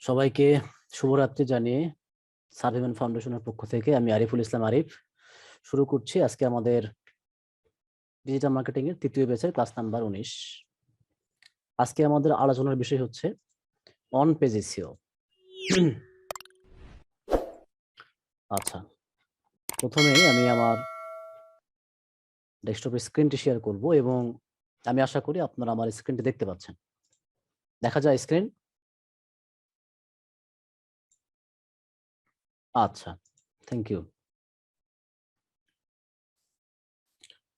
সবাইকে শুভরাত্রি জানিয়ে সার্ভিমেন্ট ফাউন্ডেশনের পক্ষ থেকে আমি আরিফুল ইসলাম আরিফ শুরু করছি আজকে আমাদের ডিজিটাল মার্কেটিং এর তৃতীয় ব্যাচের ক্লাস নাম্বার 19। আজকে আমাদের আলোচনার বিষয় হচ্ছে অন পেজ এসইও। আচ্ছা, প্রথমেই আমি আমার ডেস্কটপের স্ক্রিনটি শেয়ার করব এবং আমি আশা করি আপনারা আমার স্ক্রিনটি দেখতে পাচ্ছেন। দেখা যায় স্ক্রিন? আচ্ছা, থ্যাংক ইউ।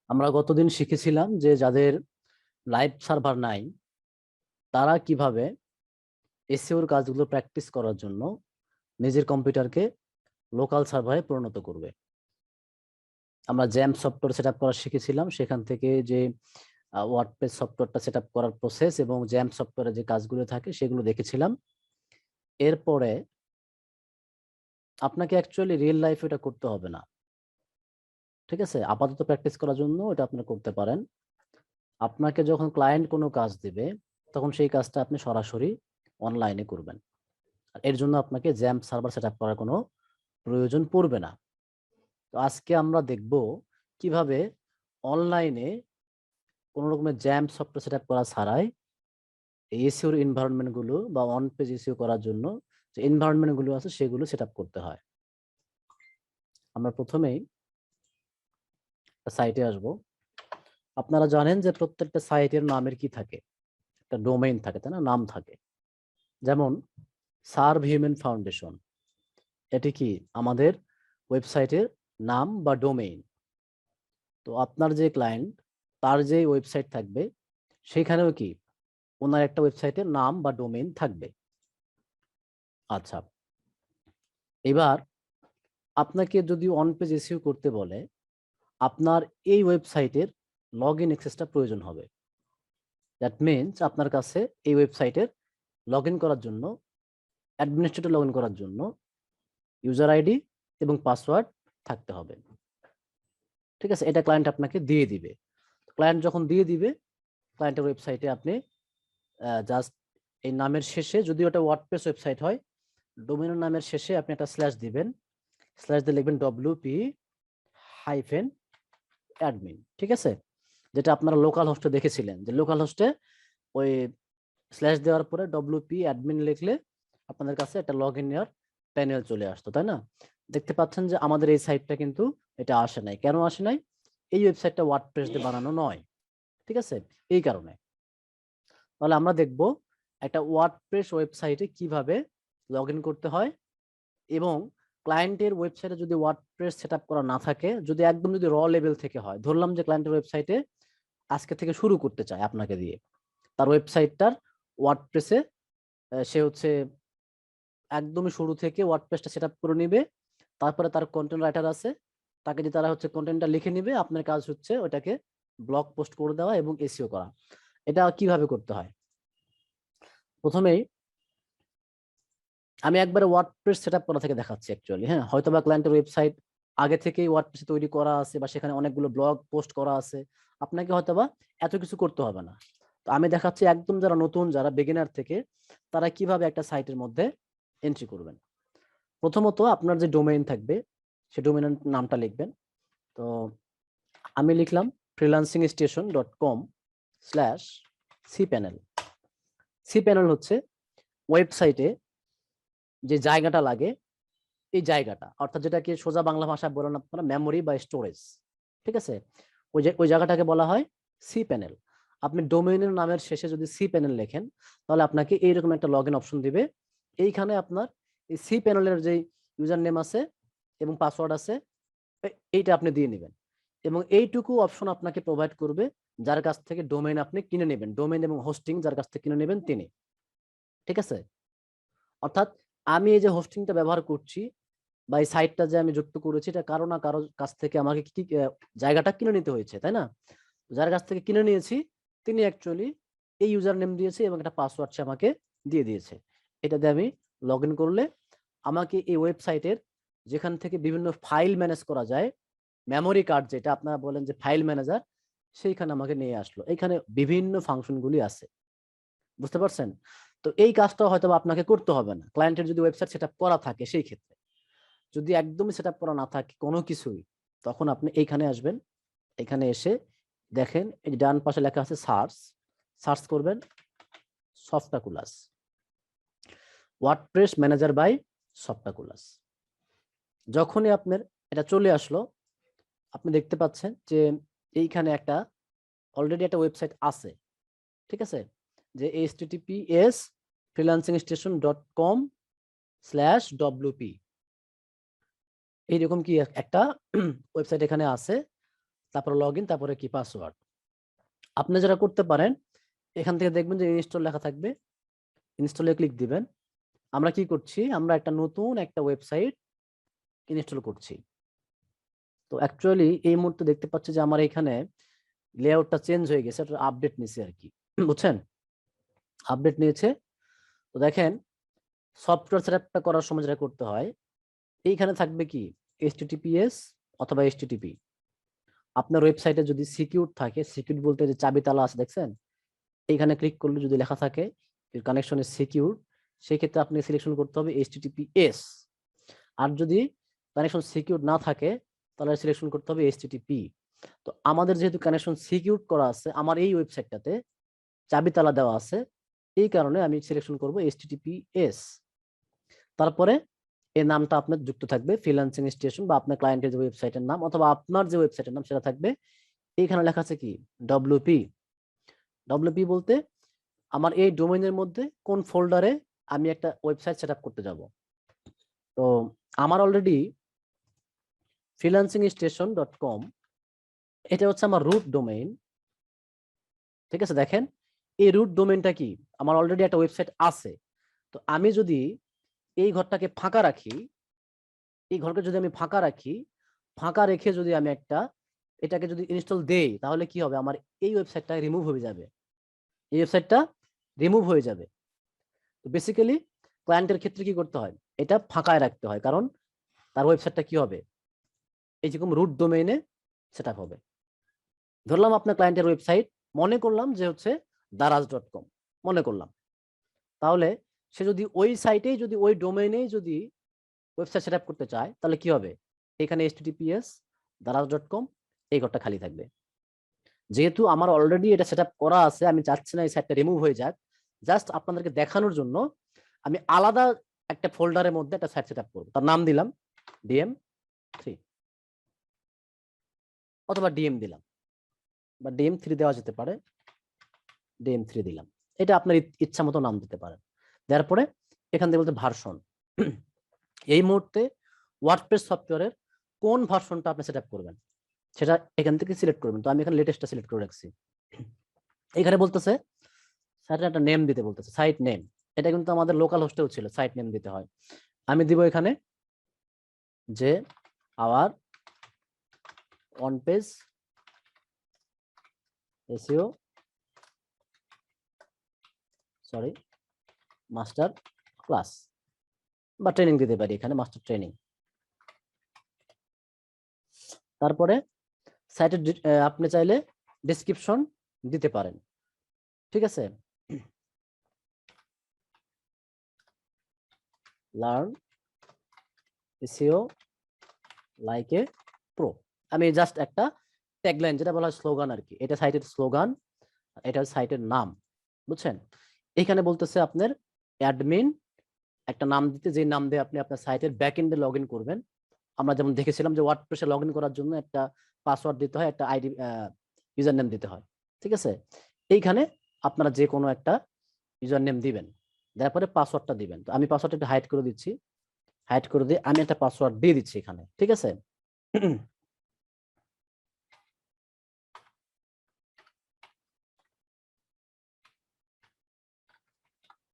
আমরা গতদিন শিখেছিলাম যে যাদের লাইভ সার্ভার নাই তারা কিভাবে এসইওর কাজগুলো প্র্যাকটিস করার জন্য নিজের কম্পিউটারকে লোকাল সার্ভারে পরিণত করবে। আমরা জ্যাম্প সফটওয়্যার সেটআপ করা শিখেছিলাম, সেখান থেকে যে ওয়ার্ডপ্রেস সফটওয়্যারটা সেটআপ করার প্রসেস এবং জ্যাম্প সফটওয়্যারে যে কাজগুলো থাকে সেগুলো দেখেছিলাম। এরপরে আপনাকে অ্যাকচুয়ালি রিয়েল লাইফে এটা করতে হবে না, ঠিক আছে? আপাতত প্র্যাকটিস করার জন্য এটা আপনি করতে পারেন। আপনাকে যখন ক্লায়েন্ট কোনো কাজ দিবে তখন সেই কাজটা আপনি সরাসরি অনলাইনে করবেন। এর জন্য আপনাকে জ্যাম্প সার্ভার সেটআপ করার কোনো প্রয়োজন পড়বে না। তো আজকে আমরা দেখব কিভাবে অনলাইনে কোনো রকমের জ্যাম্প সফটওয়্যার সেটআপ করা ছাড়াই এসইওর এনভায়রনমেন্ট গুলো বা অন পেজ এসইও করার জন্য যে এনভায়রনমেন্ট গুলো আছে সেগুলো সেটআপ করতে হয়। আমরা প্রথমেই সাইটে আসব। আপনারা জানেন যে প্রত্যেকটা সাইটের নামের কি থাকে, একটা ডোমেইন থাকে, তাই না? নাম থাকে। যেমন সার্ভ হিউম্যান ফাউন্ডেশন, এটি কি আমাদের ওয়েবসাইটের নাম বা ডোমেইন। তো আপনার যে ক্লায়েন্ট তার যে ওয়েবসাইট থাকবে সেখানেও কি ওনার একটা ওয়েবসাইটের নাম বা ডোমেইন থাকবে। আচ্ছা, এবার আপনাকে যদি অন পেজ এসইও করতে বলে আপনার এই ওয়েবসাইটের লগইন অ্যাক্সেসটা প্রয়োজন হবে। দ্যাট মিনস আপনার কাছে এই ওয়েবসাইটের লগইন করার জন্য, অ্যাডমিনিস্ট্রেটর লগইন করার জন্য ইউজার আইডি এবং পাসওয়ার্ড থাকতে হবে, ঠিক আছে? এটা ক্লায়েন্ট আপনাকে দিয়ে দিবে। ক্লায়েন্ট যখন দিয়ে দিবে ক্লায়েন্টের ওয়েবসাইটে আপনি জাস্ট এই নামের শেষে, যদি ওটা ওয়ার্ডপ্রেস ওয়েবসাইট হয়, ডোমেইনের নামের শেষে আপনি একটা স্ল্যাশ দিবেন, স্ল্যাশ দিয়ে লিখবেন wp-admin, ঠিক আছে? যেটা আপনারা লোকাল হোস্টে দেখেছিলেন যে লোকাল হোস্টে ওই স্ল্যাশ দেওয়ার পরে wp-admin লিখলে আপনাদের কাছে একটা লগ ইন এর প্যানেল চলে আসতো, তাই না? দেখতে পাচ্ছেন যে আমাদের এই সাইটটা কিন্তু এটা আসে নাই। কেন আসে নাই? এই ওয়েবসাইটটা ওয়ার্ডপ্রেস দিয়ে বানানো নয়, ঠিক আছে? এই কারণে। তাহলে আমরা দেখব একটা ওয়ার্ডপ্রেস ওয়েবসাইটে কিভাবে লগ ইন করতে হয় এবং ক্লায়েন্টের ওয়েবসাইটে যদি ওয়ার্ডপ্রেস সেটআপ করা না থাকে, যদি একদম যদি র লেভেল থেকে হয়, ধরলাম যে ক্লায়েন্টের ওয়েবসাইটে আজকে থেকে শুরু করতে চায় আপনাকে দিয়ে, তার ওয়েবসাইটটার ওয়ার্ডপ্রেসে সে হচ্ছে একদমই শুরু থেকে ওয়ার্ডপ্রেসটা সেটআপ করে নিবে। তারপরে তার কন্টেন্ট রাইটার আছে, তাকে দিয়ে তারা হচ্ছে কন্টেন্টটা লিখে নিবে। আপনার কাজ হচ্ছে ওটাকে ব্লগ পোস্ট করে দেওয়া এবং এসইও করা। এটা কিভাবে করতে হয়? প্রথমেই আমি একবারে ওয়ার্ডপ্রেস সেটআপ করা থেকে দেখাচ্ছি অ্যাকচুয়ালি। হ্যাঁ, হয়তো বা ক্লায়েন্টের ওয়েবসাইট আগে থেকেই ওয়ার্ডপ্রেসে তৈরি করা আছে বা সেখানে অনেকগুলো ব্লগ পোস্ট করা আছে, আপনাকে হয়তো বা এত কিছু করতে হবে না। তো আমি দেখাচ্ছি একদম যারা নতুন, যারা বিগিনার থেকে, তারা কিভাবে একটা সাইটের মধ্যে এন্ট্রি করবেন। প্রথমত আপনার যে ডোমেইন থাকবে সেই ডোমেইনের নামটা লিখবেন। তো আমি লিখলাম freelancingstation.com/cpanel। cpanel হচ্ছে ওয়েবসাইটে যে জায়গাটা লাগে, এই জায়গাটা, অর্থাৎ যেটাকে সোজা বাংলা ভাষায় বলেন আপনারা মেমোরি বা স্টোরেজ, ঠিক আছে? ওই জায়গাটাকে বলা হয় সি প্যানেল। আপনি ডোমেইনের নামের শেষে যদি সি প্যানেল লেখেন তাহলে আপনাকে এইরকম একটা লগ ইন অপশন দিবে। এইখানে আপনার এই সি প্যানেলের যে ইউজার নেম আছে এবং পাসওয়ার্ড আছে এইটা আপনি দিয়ে নেবেন এবং এইটুকু অপশন আপনাকে প্রোভাইড করবে যার কাছ থেকে ডোমেইন আপনি কিনে নেবেন। ডোমেইন এবং হোস্টিং যার কাছ থেকে কিনে নেবেন তিনি, ঠিক আছে? অর্থাৎ আমি এই যে হোস্টিংটা ব্যবহার করছি বা এই সাইটটা যে আমি যুক্ত করেছি, এটা কারো না কারো কাছ থেকে আমাকে কি জায়গাটা কিনে নিতে হয়েছে, তাই না? যার কাছ থেকে কিনে নিয়েছি তিনি অ্যাকচুয়ালি এই ইউজার নেম দিয়েছে এবং একটা পাসওয়ার্ড সে আমাকে দিয়ে দিয়েছে। এটা দিয়ে আমি লগ ইন করলে আমাকে এই ওয়েবসাইটের যেখান থেকে বিভিন্ন ফাইল ম্যানেজ করা যায়, মেমোরি কার্ড যেটা আপনারা বলেন যে ফাইল ম্যানেজার, সেইখানে আমাকে নিয়ে আসলো। এখানে বিভিন্ন ফাংশনগুলি আছে, বুঝতে পারছেন? তো এই কাজটা হয়তো আপনাকে করতে হবে না, ক্লায়েন্টের যদি ওয়েবসাইট সেটআপ করা থাকে সেই ক্ষেত্রে। যদি একদমই সেটআপ করা না থাকে কোনো কিছুই, তখন আপনি এইখানে আসবেন। এখানে এসে দেখেন এই ডান পাশে লেখা আছে সার্চ, সার্চ করবেন সফটাকুলাস, ওয়ার্ডপ্রেস ম্যানেজার বাই সফটাকুলাস। যখনই আপনার এটা চলে আসলো, আপনি দেখতে পাচ্ছেন যে এইখানে একটা অলরেডি একটা ওয়েবসাইট আছে, ঠিক আছে, যে https freelancingstation.com/wp এইরকম কি একটা ওয়েবসাইট এখানে আছে। তারপর লগইন, তারপরে কি পাসওয়ার্ড। আপনি যেটা করতে পারেন, এখান থেকে দেখবেন যে ইনস্টল লেখা থাকবে, ইনস্টলে ক্লিক দিবেন। আমরা কি করছি, আমরা একটা নতুন একটা ওয়েবসাইট ইনস্টল করছি। তো অ্যাকচুয়ালি এই মুহূর্তে দেখতে পাচ্ছি যে আমার এখানে লেআউটটা চেঞ্জ হয়ে গেছে, এটা আপডেট নিছে আর কি, বুঝছেন, আপডেট নিয়েছে। তো দেখেন সফটওয়্যার সেটআপটা করার সময় যেটা করতে হয়, এইখানে থাকবে কি https অথবা http। আপনার ওয়েবসাইটে যদি সিকিউর থাকে, সিকিউর বলতে যে চাবি তালা আছে দেখছেন, এইখানে ক্লিক করলে যদি লেখা থাকে কানেকশন ইজ সিকিউর, সেই ক্ষেত্রে আপনি সিলেকশন করতে হবে https। আর যদি কানেকশন সিকিউর না থাকে তাহলে সিলেকশন করতে হবে http। তো আমাদের যেহেতু কানেকশন সিকিউর করা আছে, আমার এই ওয়েবসাইটটাতে চাবি তালা দেওয়া আছে, এই কারণে আমি সিলেকশন করব https। তারপরে এই নামটা আপনার যুক্ত থাকবে ফ্রিল্যান্সিং স্টেশন, বা আপনার ক্লায়েন্টের যে ওয়েবসাইটের নাম অথবা আপনার যে ওয়েবসাইটের নাম সেটা থাকবে। এইখানে লেখা আছে কি ডব্লিউপি। ডব্লিউপি বলতে আমার এই ডোমেইনের মধ্যে কোন ফোল্ডারে আমি একটা ওয়েবসাইট সেটআপ করতে যাব। তো আমার অলরেডি freelancingstation.com এটা হচ্ছে আমার রুট ডোমেইন, ঠিক আছে। দেখেন এই রুট ডোমেইনটা কি, আমার অলরেডি একটা ওয়েবসাইট আছে। তো আমি যদি এই ঘরটাকে ফাঁকা রাখি, এই ঘরকে যদি আমি ফাঁকা রাখি, ফাঁকা রেখে যদি আমি এটাকে যদি ইনস্টল দেই, তাহলে কি হবে, আমার এই ওয়েবসাইটটা রিমুভ হয়ে যাবে, এই ওয়েবসাইটটা রিমুভ হয়ে যাবে। তো বেসিক্যালি ক্লায়েন্টের ক্ষেত্রে কি করতে হয়, এটা ফাঁকায় রাখতে হয়, কারণ তার ওয়েবসাইটটা কি হবে, এই যেরকম রুট ডোমেইনে সেটআপ হবে। ধরলাম আপনার ক্লায়েন্টের ওয়েবসাইট, মনে করলাম যে হচ্ছে daraz.com, মনে করলাম, তাহলে সে যদি ওই সাইটেই যদি ওই ডোমেইনেই যদি ওয়েবসাইট সেটআপ করতে চায়, তাহলে কি হবে, এখানে https daraz.com এই ঘরটা খালি থাকবে। যেহেতু আমার অলরেডি এটা সেটআপ করা আছে, আমি চাচ্ছি না এই সাইটটা রিমুভ হয়ে যাক, জাস্ট আপনাদেরকে দেখানোর জন্য আমি আলাদা একটা ফোল্ডারের মধ্যে একটা সাইট সেটআপ করব। তার নাম দিলাম DM3 অথবা DM দিলাম, বা DM3 দেওয়া যেতে পারে, DM3 দিলাম। এটা আপনার ইচ্ছা মতো নাম দিতে পারেন। দেওয়ার পরে এখান থেকে বলতে ভার্সন, এই মুহূর্তে ওয়ার্ডপ্রেস সফটওয়্যারের কোন ভার্সনটা আপনি সেটআপ করবেন সেটা এখান থেকে সিলেক্ট করবেন। তো আমি এখানে লেটেস্টটা সিলেক্ট করে রাখছি। এখানে বলতেছে সাইটের একটা নেম দিতে বলতেছে, সাইট নেম। এটা কিন্তু আমাদের লোকাল হোস্টেও ছিল, সাইট নেম দিতে হয়। আমি দিব এখানে যে our on page SEO master class, বা ট্রেনিং দিতে পারি এখানে, মাস্টার ট্রেনিং। তারপরে সাইটের আপনি চাইলে ডেসক্রিপশন দিতে পারেন, ঠিক আছে। Learn SEO like a pro, আমি জাস্ট একটা ট্যাগলাইন, যেটা বলা হয় স্লোগান আর কি, এটা সাইটের স্লোগান, এটা সাইটের নাম, বুঝছেন। এখানে বলতেছে আপনার অ্যাডমিন একটা নাম দিতে, যে নাম দিয়ে আপনি আপনার সাইটের ব্যাকএন্ডে লগইন করবেন। আমরা যেমন দেখেছিলাম যে ওয়ার্ডপ্রেসে লগইন করার জন্য একটা পাসওয়ার্ড দিতে হয়, একটা আইডি ইউজার নেম দিতে হয়, ঠিক আছে। এইখানে আপনারা যে কোনো একটা ইউজার নেম দিবেন, তারপরে পাসওয়ার্ডটা দিবেন। তো আমি পাসওয়ার্ডটা একটু হাইড করে দিচ্ছি, হাইড করে দিয়ে আমি একটা পাসওয়ার্ড দিয়ে দিচ্ছি এখানে, ঠিক আছে।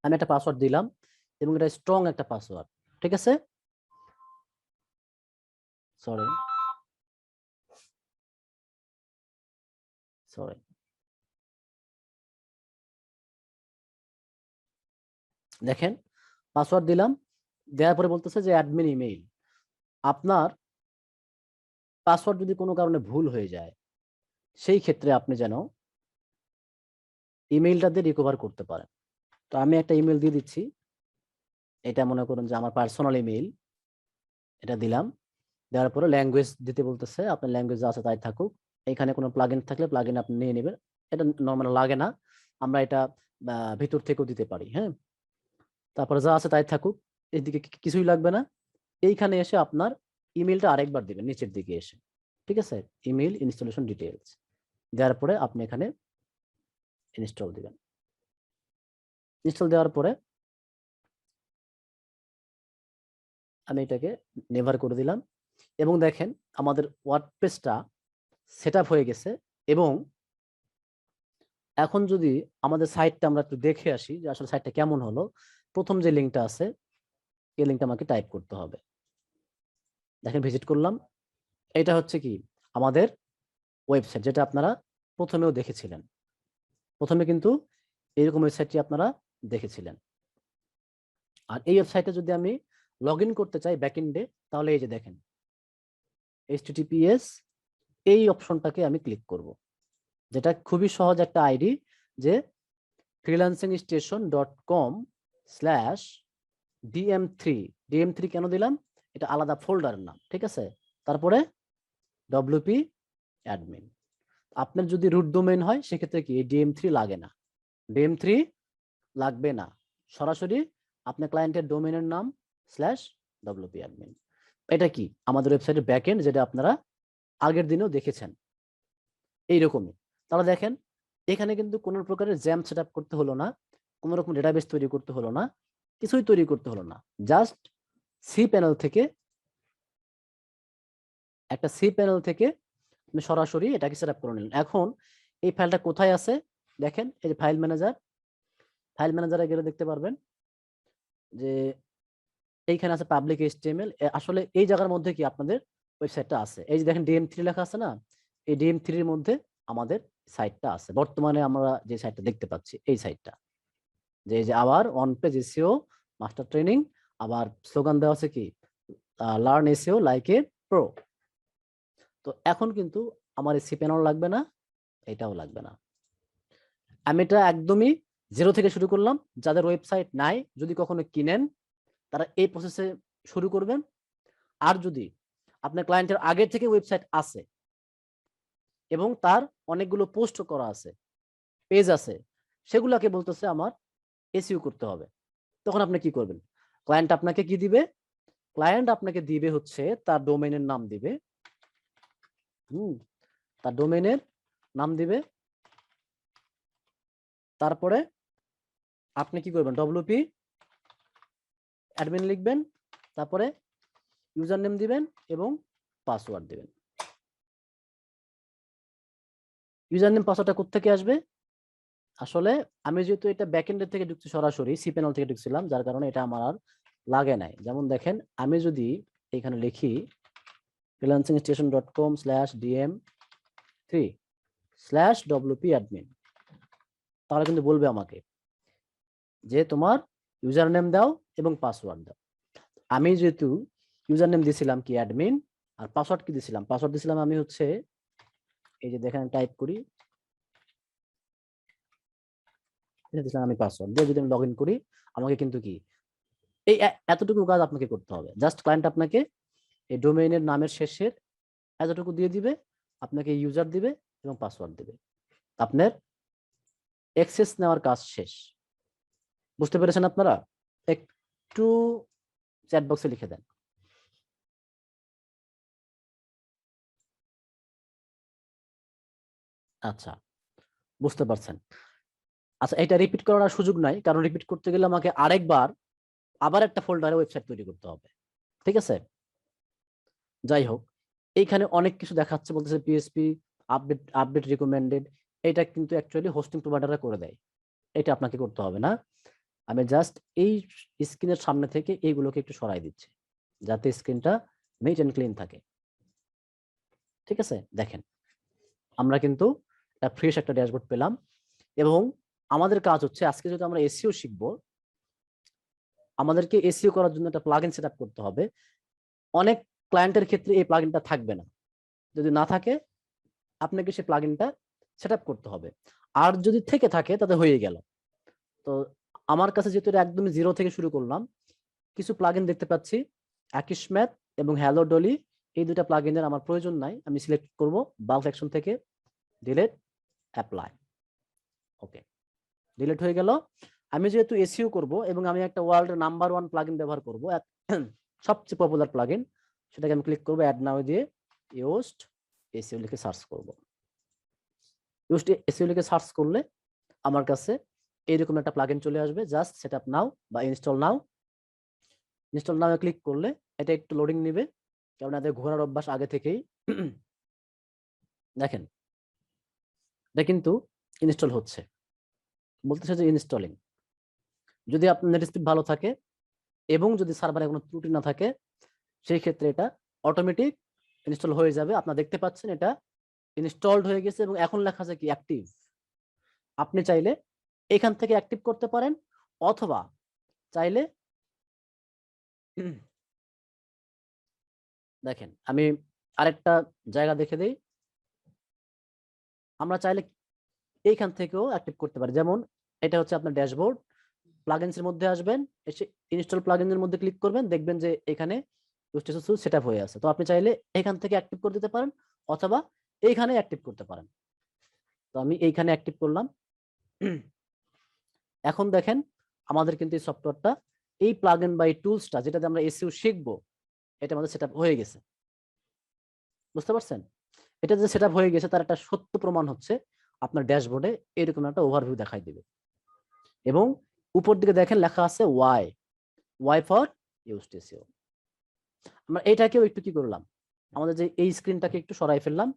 আমি একটা পাসওয়ার্ড দিলাম এবং এটা স্ট্রং একটা পাসওয়ার্ড, ঠিক আছে। সরি সরি দেখেন পাসওয়ার্ড দিলাম, দেওয়ার পরে বলতেছে যে অ্যাডমিন ইমেইল। আপনার পাসওয়ার্ড যদি কোনো কারণে ভুল হয়ে যায়, সেই ক্ষেত্রে আপনি যেন ইমেইলটা দিয়ে রিকভার করতে পারেন। তো তো আমি একটা ইমেল দিয়ে দিচ্ছি, এটা মনে করুন যে আমার পার্সোনাল ইমেল, এটা দিলাম। দেওয়ার পরে ল্যাঙ্গুয়েজ দিতে বলতেছে, আপনার ল্যাঙ্গুয়েজ যা আছে তাই থাকুক। এখানে কোনো প্লাগইন থাকলে প্লাগইন আপনি নিয়ে নেবেন, এটা নর্মাল লাগে না, আমরা এটা ভিতর থেকেও দিতে পারি। হ্যাঁ, তারপরে যা আছে তাই থাকুক, এদিকে কিছুই লাগবে না। এইখানে এসে আপনার ইমেলটা আরেকবার দিবেন নিচের দিকে এসে, ঠিক আছে, ইমেল ইনস্টলেশন ডিটেইলস দেওয়ার পরে আপনি এখানে ইনস্টল দিবেন। ইনস্টল দেওয়ার পরে আমি এটাকে নেভার করে দিলাম, এবং দেখেন আমাদের ওয়ার্ডপ্রেসটা সেট আপ হয়ে গেছে। এবং এখন যদি আমাদের সাইটটা আমরা একটু দেখে আসি যে আসলে সাইটটা কেমন হলো, প্রথম যে লিঙ্কটা আছে এই লিঙ্কটা আমাকে টাইপ করতে হবে। দেখেন ভিজিট করলাম, এটা হচ্ছে কি আমাদের ওয়েবসাইট, যেটা আপনারা প্রথমেও দেখেছিলেন। প্রথমে কিন্তু এরকম ওয়েবসাইটটি আপনারা দেখেছিলেন। আর এই ওয়েবসাইটে যদি আমি লগ ইন করতে চাই ব্যাকএন্ডে, তাহলে এই যে দেখেন https এই অপশনটাকে আমি ক্লিক করব, যেটা খুবই সহজ একটা আইডি, যে freelancingstation.com/dm3। dm3 কেন দিলাম, এটা আলাদা ফোল্ডারের নাম, ঠিক আছে। তারপরে wp admin। আপনার যদি রুট ডোমেইন হয় সেক্ষেত্রে কি dm3 লাগে না, dm3 লাগবে না, সরাসরি আপনার ক্লায়েন্টের ডোমেইনের নাম /wp admin। এটা কি আমাদের ওয়েবসাইটের ব্যাকএন্ড, যেটা আপনারা আগের দিনেও দেখেছেন এইরকমই। তাহলে দেখেন এখানে কিন্তু কোনো প্রকারের জ্যাম সেট আপ করতে হলো না, কোনো রকম ডেটাবেস তৈরি করতে হলো না, কিছুই তৈরি করতে হলো না। জাস্ট সি প্যানেল থেকে আপনি সরাসরি এটাকে সেট আপ করে নিলেন। এখন এই ফাইলটা কোথায় আছে দেখেন, এই যে ফাইল ম্যানেজারে গেলে দেখতে পারবেন যে এইখানে আছে পাবলিক এইচটিএমএল। আসলে এই জায়গার মধ্যে কি আপনাদের ওয়েবসাইটটা আছে, এই যে দেখেন ডিএম3 লেখা আছে না, এই ডিএম3 এর মধ্যে আমাদের সাইটটা আছে। বর্তমানে আমরা যে সাইটটা দেখতে পাচ্ছি এই সাইটটা, যে এই যে আবার on page SEO master training, আবার স্লোগান দেওয়া আছে কি learn SEO like a pro. তো এখন কিন্তু আমার এই সি প্যানেল লাগবে না, এটাও লাগবে না। আমি এটা একদমই জিরো থেকে শুরু করলাম। যাদের ওয়েবসাইট নাই, যদি কখনো কিনেন, তারা এই প্রসেসে শুরু করবেন। আর যদি আপনার ক্লায়েন্টের আগে থেকে ওয়েবসাইট আছে এবং তার অনেকগুলো পোস্ট করা আছে, পেজ আছে, সেগুলোকে বলতেছে আমার এসইও করতে হবে, তখন আপনি কি করবেন, ক্লায়েন্ট আপনাকে কি দিবে, ক্লায়েন্ট আপনাকে দিবে হচ্ছে তার ডোমেইনের নাম দিবে। তার ডোমেইনের নাম দিবে, তারপরে আপনি কি করবেন, wp অ্যাডমিন লিখবেন, তারপরে ইউজার নেম দিবেন এবং পাসওয়ার্ড দিবেন। ইউজার নেম পাসওয়ার্ডটা কোত্থেকে আসবে, আসলে আমি যেহেতু এটা ব্যাকএন্ডের থেকে ঢুকছি, সরাসরি সি প্যানেল থেকে ঢুকছিলাম, যার কারণে এটা আমার আর লাগে নাই। যেমন দেখেন আমি যদি এখানে লিখি freelancingstation.com/dm3/wp admin, তাহলে কিন্তু বলবে আমাকে যে তোমার ইউজার নেম দাও এবং পাসওয়ার্ড দাও। আমি যেহেতু ইউজার নেম দিয়েছিলাম কি অ্যাডমিন, আর পাসওয়ার্ড কি দিয়েছিলাম, পাসওয়ার্ড দিয়েছিলাম আমি হচ্ছে এই যে দেখেন টাইপ করি, আমি পাসওয়ার্ড দিয়ে যদি আমি লগ ইন করি, আমাকে কিন্তু কি এই এতটুকু কাজ আপনাকে করতে হবে। জাস্ট ক্লায়েন্ট আপনাকে এই ডোমেইনের নামের শেষের এতটুকু দিয়ে দিবে, আপনাকে ইউজার দিবে এবং পাসওয়ার্ড দিবে, আপনার অ্যাক্সেস নেওয়ার কাজ শেষ। বুঝতে পেরেছেন আপনারা? একটু চ্যাট বক্সে লিখে দেন। আচ্ছা, বুঝতে পারছেন। আচ্ছা, এটা রিপিট করার সুযোগ নাই, কারণ রিপিট করতে গেলে আমাকে আরেকবার আবার একটা ফোল্ডারে ওয়েবসাইট তৈরি করতে হবে, ঠিক আছে। যাই হোক, এইখানে অনেক কিছু দেখাচ্ছে, বলতেছে পিএসপি আপডেট রিকমেন্ডেড। এটা কিন্তু অ্যাকচুয়ালি হোস্টিং প্রোভাইডাররা করে দেয়, এটা আপনাকে করতে হবে না। আমি জাস্ট এই স্ক্রিনের সামনে থেকে এইগুলোকে একটু সরাই দিচ্ছি, যাতে স্ক্রিনটা নিট এন্ড ক্লিন থাকে, ঠিক আছে। দেখেন আমরা কিন্তু ফ্রেশ একটা ড্যাশবোর্ড পেলাম, এবং আমাদের কাজ হচ্ছে আজকে যদি আমরা এসইও শিখবো, আমাদেরকে এসইও করার জন্য একটা প্লাগইন সেট আপ করতে হবে। অনেক ক্লায়েন্টের ক্ষেত্রে এই প্লাগইনটা থাকবে না, যদি না থাকে আপনাকে সেই প্লাগইনটা সেট আপ করতে হবে, আর যদি থেকে থাকে তাতে হয়ে গেল। তো আমার কাছে যেহেতু এটা একদমই জিরো থেকে শুরু করলাম, কিছু প্লাগইন দেখতে পাচ্ছি, অ্যাকিশম্যাথ এবং হ্যালো ডলি, এই দুটা প্লাগইনের আমার প্রয়োজন নাই, আমি সিলেক্ট করব বাল্ক সেকশন থেকে, ডিলিট, অ্যাপ্লাই, ওকে, ডিলিট হয়ে গেল। আমি যেহেতু এসইও করব এবং আমি একটা ওয়ার্ল্ডের নাম্বার 1 প্লাগইন ব্যবহার করব, সবচেয়ে পপুলার প্লাগইন, সেটাকে আমি ক্লিক করব অ্যাড নাও দিয়ে ইউজড এসইও লিখে সার্চ করব। ইউজড এসইও লিখে সার্চ করলে আমার কাছে এইরকম একটা প্লাগইন চলে আসবে, জাস্ট সেটআপ নাও বা ইনস্টল নাও। ইনস্টল নাও ক্লিক করলে এটা একটু লোডিং নেবে, কারণ এদের ঘোরার অভ্যাস আগে থেকেই। দেখেন এটা কিন্তু ইনস্টল হচ্ছে, বলতেছে যে ইনস্টলিং। যদি আপনার নেট স্পিড ভালো থাকে এবং যদি সার্ভারে কোনো ত্রুটি না থাকে, সেই ক্ষেত্রে এটা অটোমেটিক ইনস্টল হয়ে যাবে। আপনারা দেখতে পাচ্ছেন এটা ইনস্টলড হয়ে গেছে এবং এখন লেখা আছে কি অ্যাক্টিভ। আপনি চাইলে এখান থেকে অ্যাক্টিভ করতে পারেন, অথবা চাইলে দেখেন আমি আরেকটা জায়গা দেখে দেই, আমরা চাইলে এইখান থেকেও অ্যাক্টিভ করতে পারি। যেমন এটা হচ্ছে আপনার ড্যাশবোর্ড, প্লাগইনস এর মধ্যে আসবেন, এসে ইনস্টল প্লাগইনের মধ্যে ক্লিক করবেন, দেখবেন যে এখানে সেটআপ হয়ে আছে। তো আপনি চাইলে এখান থেকে অ্যাক্টিভ করে দিতে পারেন, অথবা এইখানে অ্যাক্টিভ করতে পারেন। তো আমি এইখানে অ্যাক্টিভ করলাম। এখন দেখেন আমাদের কিন্তু এই সফটওয়্যারটা, এই প্লাগইন বা এই টুলসটা যেটাতে আমরা এসইও শিখবো, এটা আমাদের সেটআপ হয়ে গেছে। বুঝতে পারছেন? এটা যে সেটআপ হয়ে গেছে তার একটা সত্য প্রমাণ হচ্ছে আপনার ড্যাশবোর্ডে এরকম একটা ওভারভিউ দেখাই দিবে, এবং উপর দিকে দেখেন লেখা আছে ওয়াই ফর ইউজড এসইও। আমরা এটাকেও একটু কি করলাম, আমাদের যে এই স্ক্রিনটাকে একটু সরাই ফেললাম,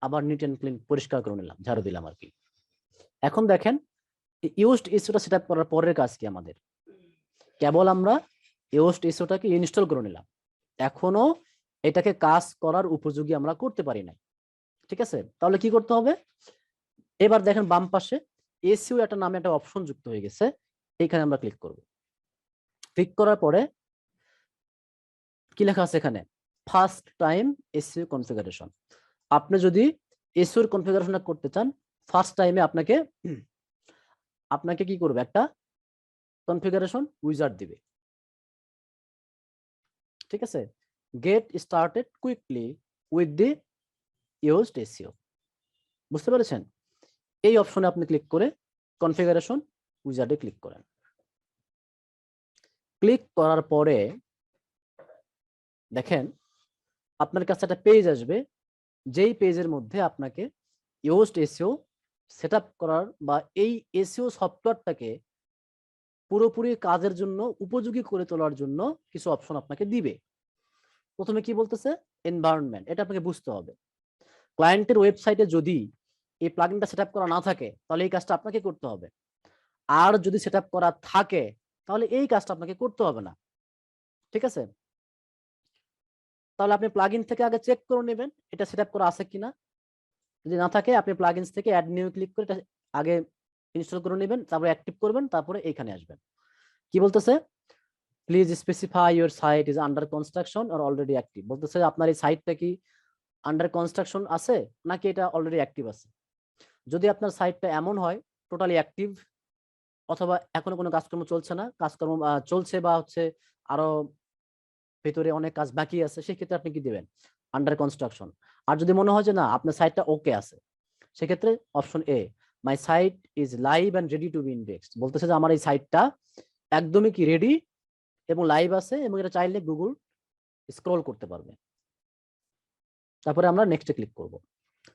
আবার নিট এন্ড ক্লিন পরিষ্কার করে নিলাম, ঝাড়ু দিলাম আর কি। এখন দেখেন ইউজড এসইওটা সেটআপ করার পরের কাজ কি আমাদের, কেবল আমরা ইউজড এসইওটাকে ইনস্টল করে নিলাম, এখনো এটাকে কাজ করার উপযোগী আমরা করতে পারি না। ঠিক আছে, তাহলে কি করতে হবে, এবার দেখেন বাম পাশে এসইও একটা নামে একটা অপশন যুক্ত হয়ে গেছে, এইখানে আমরা ক্লিক করব। ক্লিক করার পরে কি লেখা আছে এখানে, ফার্স্ট টাইম এসইও কনফিগারেশন। আপনি যদি এসইও কনফিগারেশনটা করতে চান, ফার্স্ট টাইমে আপনাকে আপনাকে কি করবে, একটা কনফিগারেশন উইজার্ড দিবে। ঠিক আছে, get started quickly with the used SEO, বুঝতে পেরেছেন? এই অপশনে আপনি ক্লিক করে কনফিগারেশন উইজার্ডে ক্লিক করেন। ক্লিক করার পরে দেখেন আপনার কাছে একটা পেজ আসবে, যেই পেজের মধ্যে আপনাকে ইউজড এসইও সেটআপ করার বা এই এসইও সফটওয়্যারটাকে পুরোপুরি কাজের জন্য উপযোগী করে তোলার জন্য কিছু অপশন আপনাকে দিবে। প্রথমে কি বলতেছে, এনভায়রনমেন্ট, এটা আপনাকে বুঝতে হবে। ক্লায়েন্টের ওয়েবসাইটে যদি এই প্লাগইনটা সেটআপ করা না থাকে, তাহলে এই কাজটা আপনাকে করতে হবে। আর যদি সেটআপ করা থাকে, তাহলে এই কাজটা আপনাকে করতে হবে না। ঠিক আছে, তাহলে আপনি প্লাগইন থেকে আগে চেক করে নেবেন এটা সেটআপ করা আছে কিনা। যদি না থাকে আপনি প্লাগইনস থেকে অ্যাড নিউ ক্লিক করে এটা আগে ইনস্টল করে নেবেন, তারপরে অ্যাক্টিভ করবেন, তারপরে এইখানে আসবেন। কি বলতেছে, please specify your site is under construction or already active. বলতেছে আপনার এই সাইটটা কি আন্ডার কনস্ট্রাকশন আছে নাকি এটা অলরেডি অ্যাক্টিভ আছে। যদি আপনার সাইটটা এমন হয় টোটালি অ্যাক্টিভ, অথবা এখনো কোনো কাজকর্ম চলছে না, কাজকর্ম চলছে বা হচ্ছে আরো ভেতরে অনেক কাজ বাকি আছে, সেক্ষেত্রে আপনি কি দিবেন, আন্ডার কনস্ট্রাকশন। আর যদি মনে হয় যে না আপনার সাইটটা ওকে আছে, সেক্ষেত্রে option A, my site is live and ready to be indexed. বলতেছে যে আমার এই সাইটটা একদমই কি রেডি এবং লাইভ আছে, এবং এটা চাইলে গুগল স্ক্রল করতে পারবে। তারপরে আমরা নেক্সটে ক্লিক করব।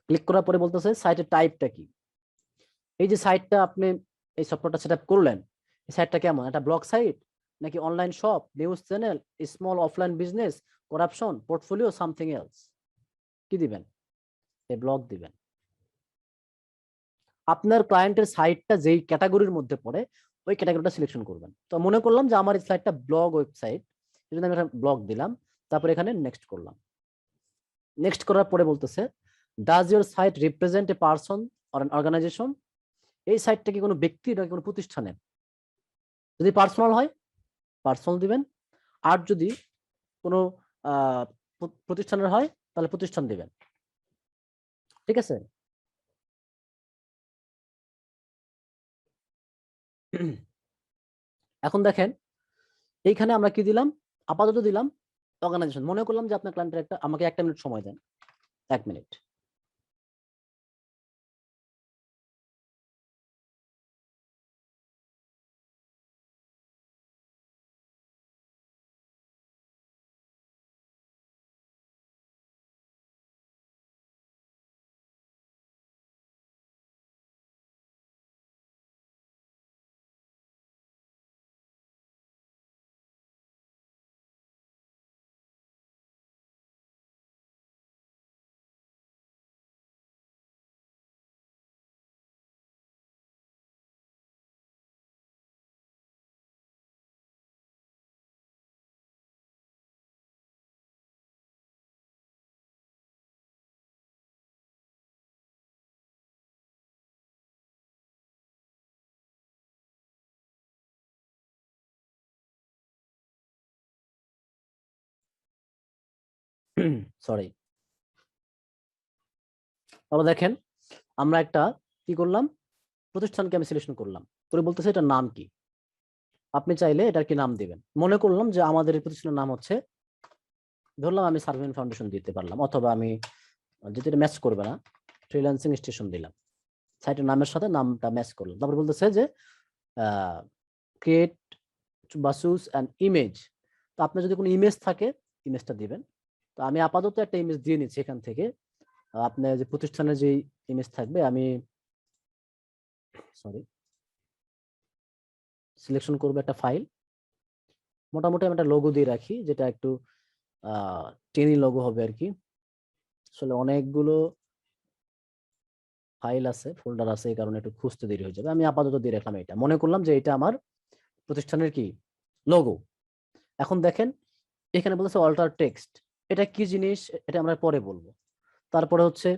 ক্লিক করার পরে বলতেছে সাইটের টাইপটা কি। এই যে সাইটটা আপনি এই সফটওয়্যারটা সেটআপ করলেন, এই সাইটটা কেমন, একটা ব্লগ সাইট নাকি online shop, news channel, small offline business, corruption, portfolio, something else, কি দিবেন, এই ব্লগ দিবেন। আপনার ক্লায়েন্টের সাইটটা যেই ক্যাটাগরির মধ্যে পড়ে ওই ক্যাটাগরিটা সিলেকশন করবেন। তো মনে করলাম যে আমার এই সাইটটা ব্লগ ওয়েবসাইট, এই জন্য আমি একটা ব্লগ দিলাম, তারপরে এখানে নেক্সট করলাম। নেক্সট করার পরে বলতেছে does your site represent a person or an organization. এই সাইটটা কি কোনো ব্যক্তি নাকি কোনো প্রতিষ্ঠানের। যদি পার্সোনাল হয় পার্সোনাল দিবেন, আর যদি কোনো প্রতিষ্ঠানের হয় তাহলে প্রতিষ্ঠান দিবেন। ঠিক আছে, এখন দেখেন এইখানে আমরা কি দিলাম, আপাতত দিলাম অর্গানাইজেশন। মনে করলাম যে আপনার ক্লায়েন্টের আমাকে 1 মিনিট সময় দেন, 1 মিনিট। সরি। তাহলে দেখেন আমরা একটা কি করলাম, প্রতিষ্ঠানকে আমি সিলেকশন করলাম, করে বলতেছে এটার নাম কি। আপনি চাইলে এটার কি নাম দিবেন। মনে করলাম যে আমাদের এই প্রতিষ্ঠানের নাম হচ্ছে, ধরলাম আমি সার্ভেন ফাউন্ডেশন দিতে পারলাম, অথবা আমি যদি এটা ম্যাচ করবে না ফ্রিল্যান্সিং স্টেশন দিলাম, সাইটের নামের সাথে নামটা ম্যাচ করলাম। তারপর বলতেছে যে ক্রিয়েট বা চুজ অ্যান ইমেজ। তো আপনার যদি কোনো ইমেজ থাকে ইমেজটা দিবেন। তো আমি আপাতত একটা ইমেজ দিয়ে নিচ্ছি এখান থেকে। আপনার যে প্রতিষ্ঠানের যে ইমেজ থাকবে আমি সরি সিলেকশন করবো একটা ফাইল। মোটামুটি আমি একটা লোগো দিয়ে রাখি, যেটা একটু টেনি লোগো হবে আর কি। আসলে অনেকগুলো ফাইল আছে, ফোল্ডার আছে, এই কারণে একটু খুঁজতে দেরি হয়ে যাবে। আমি আপাতত দিয়ে রাখলাম এটা, মনে করলাম যে এটা আমার প্রতিষ্ঠানের কি লোগো। এখন দেখেন এখানে বলতেছে অল্টার টেক্সট। এটা কি জিনিস এটা আমরা পরে বলবো। তারপরে হচ্ছে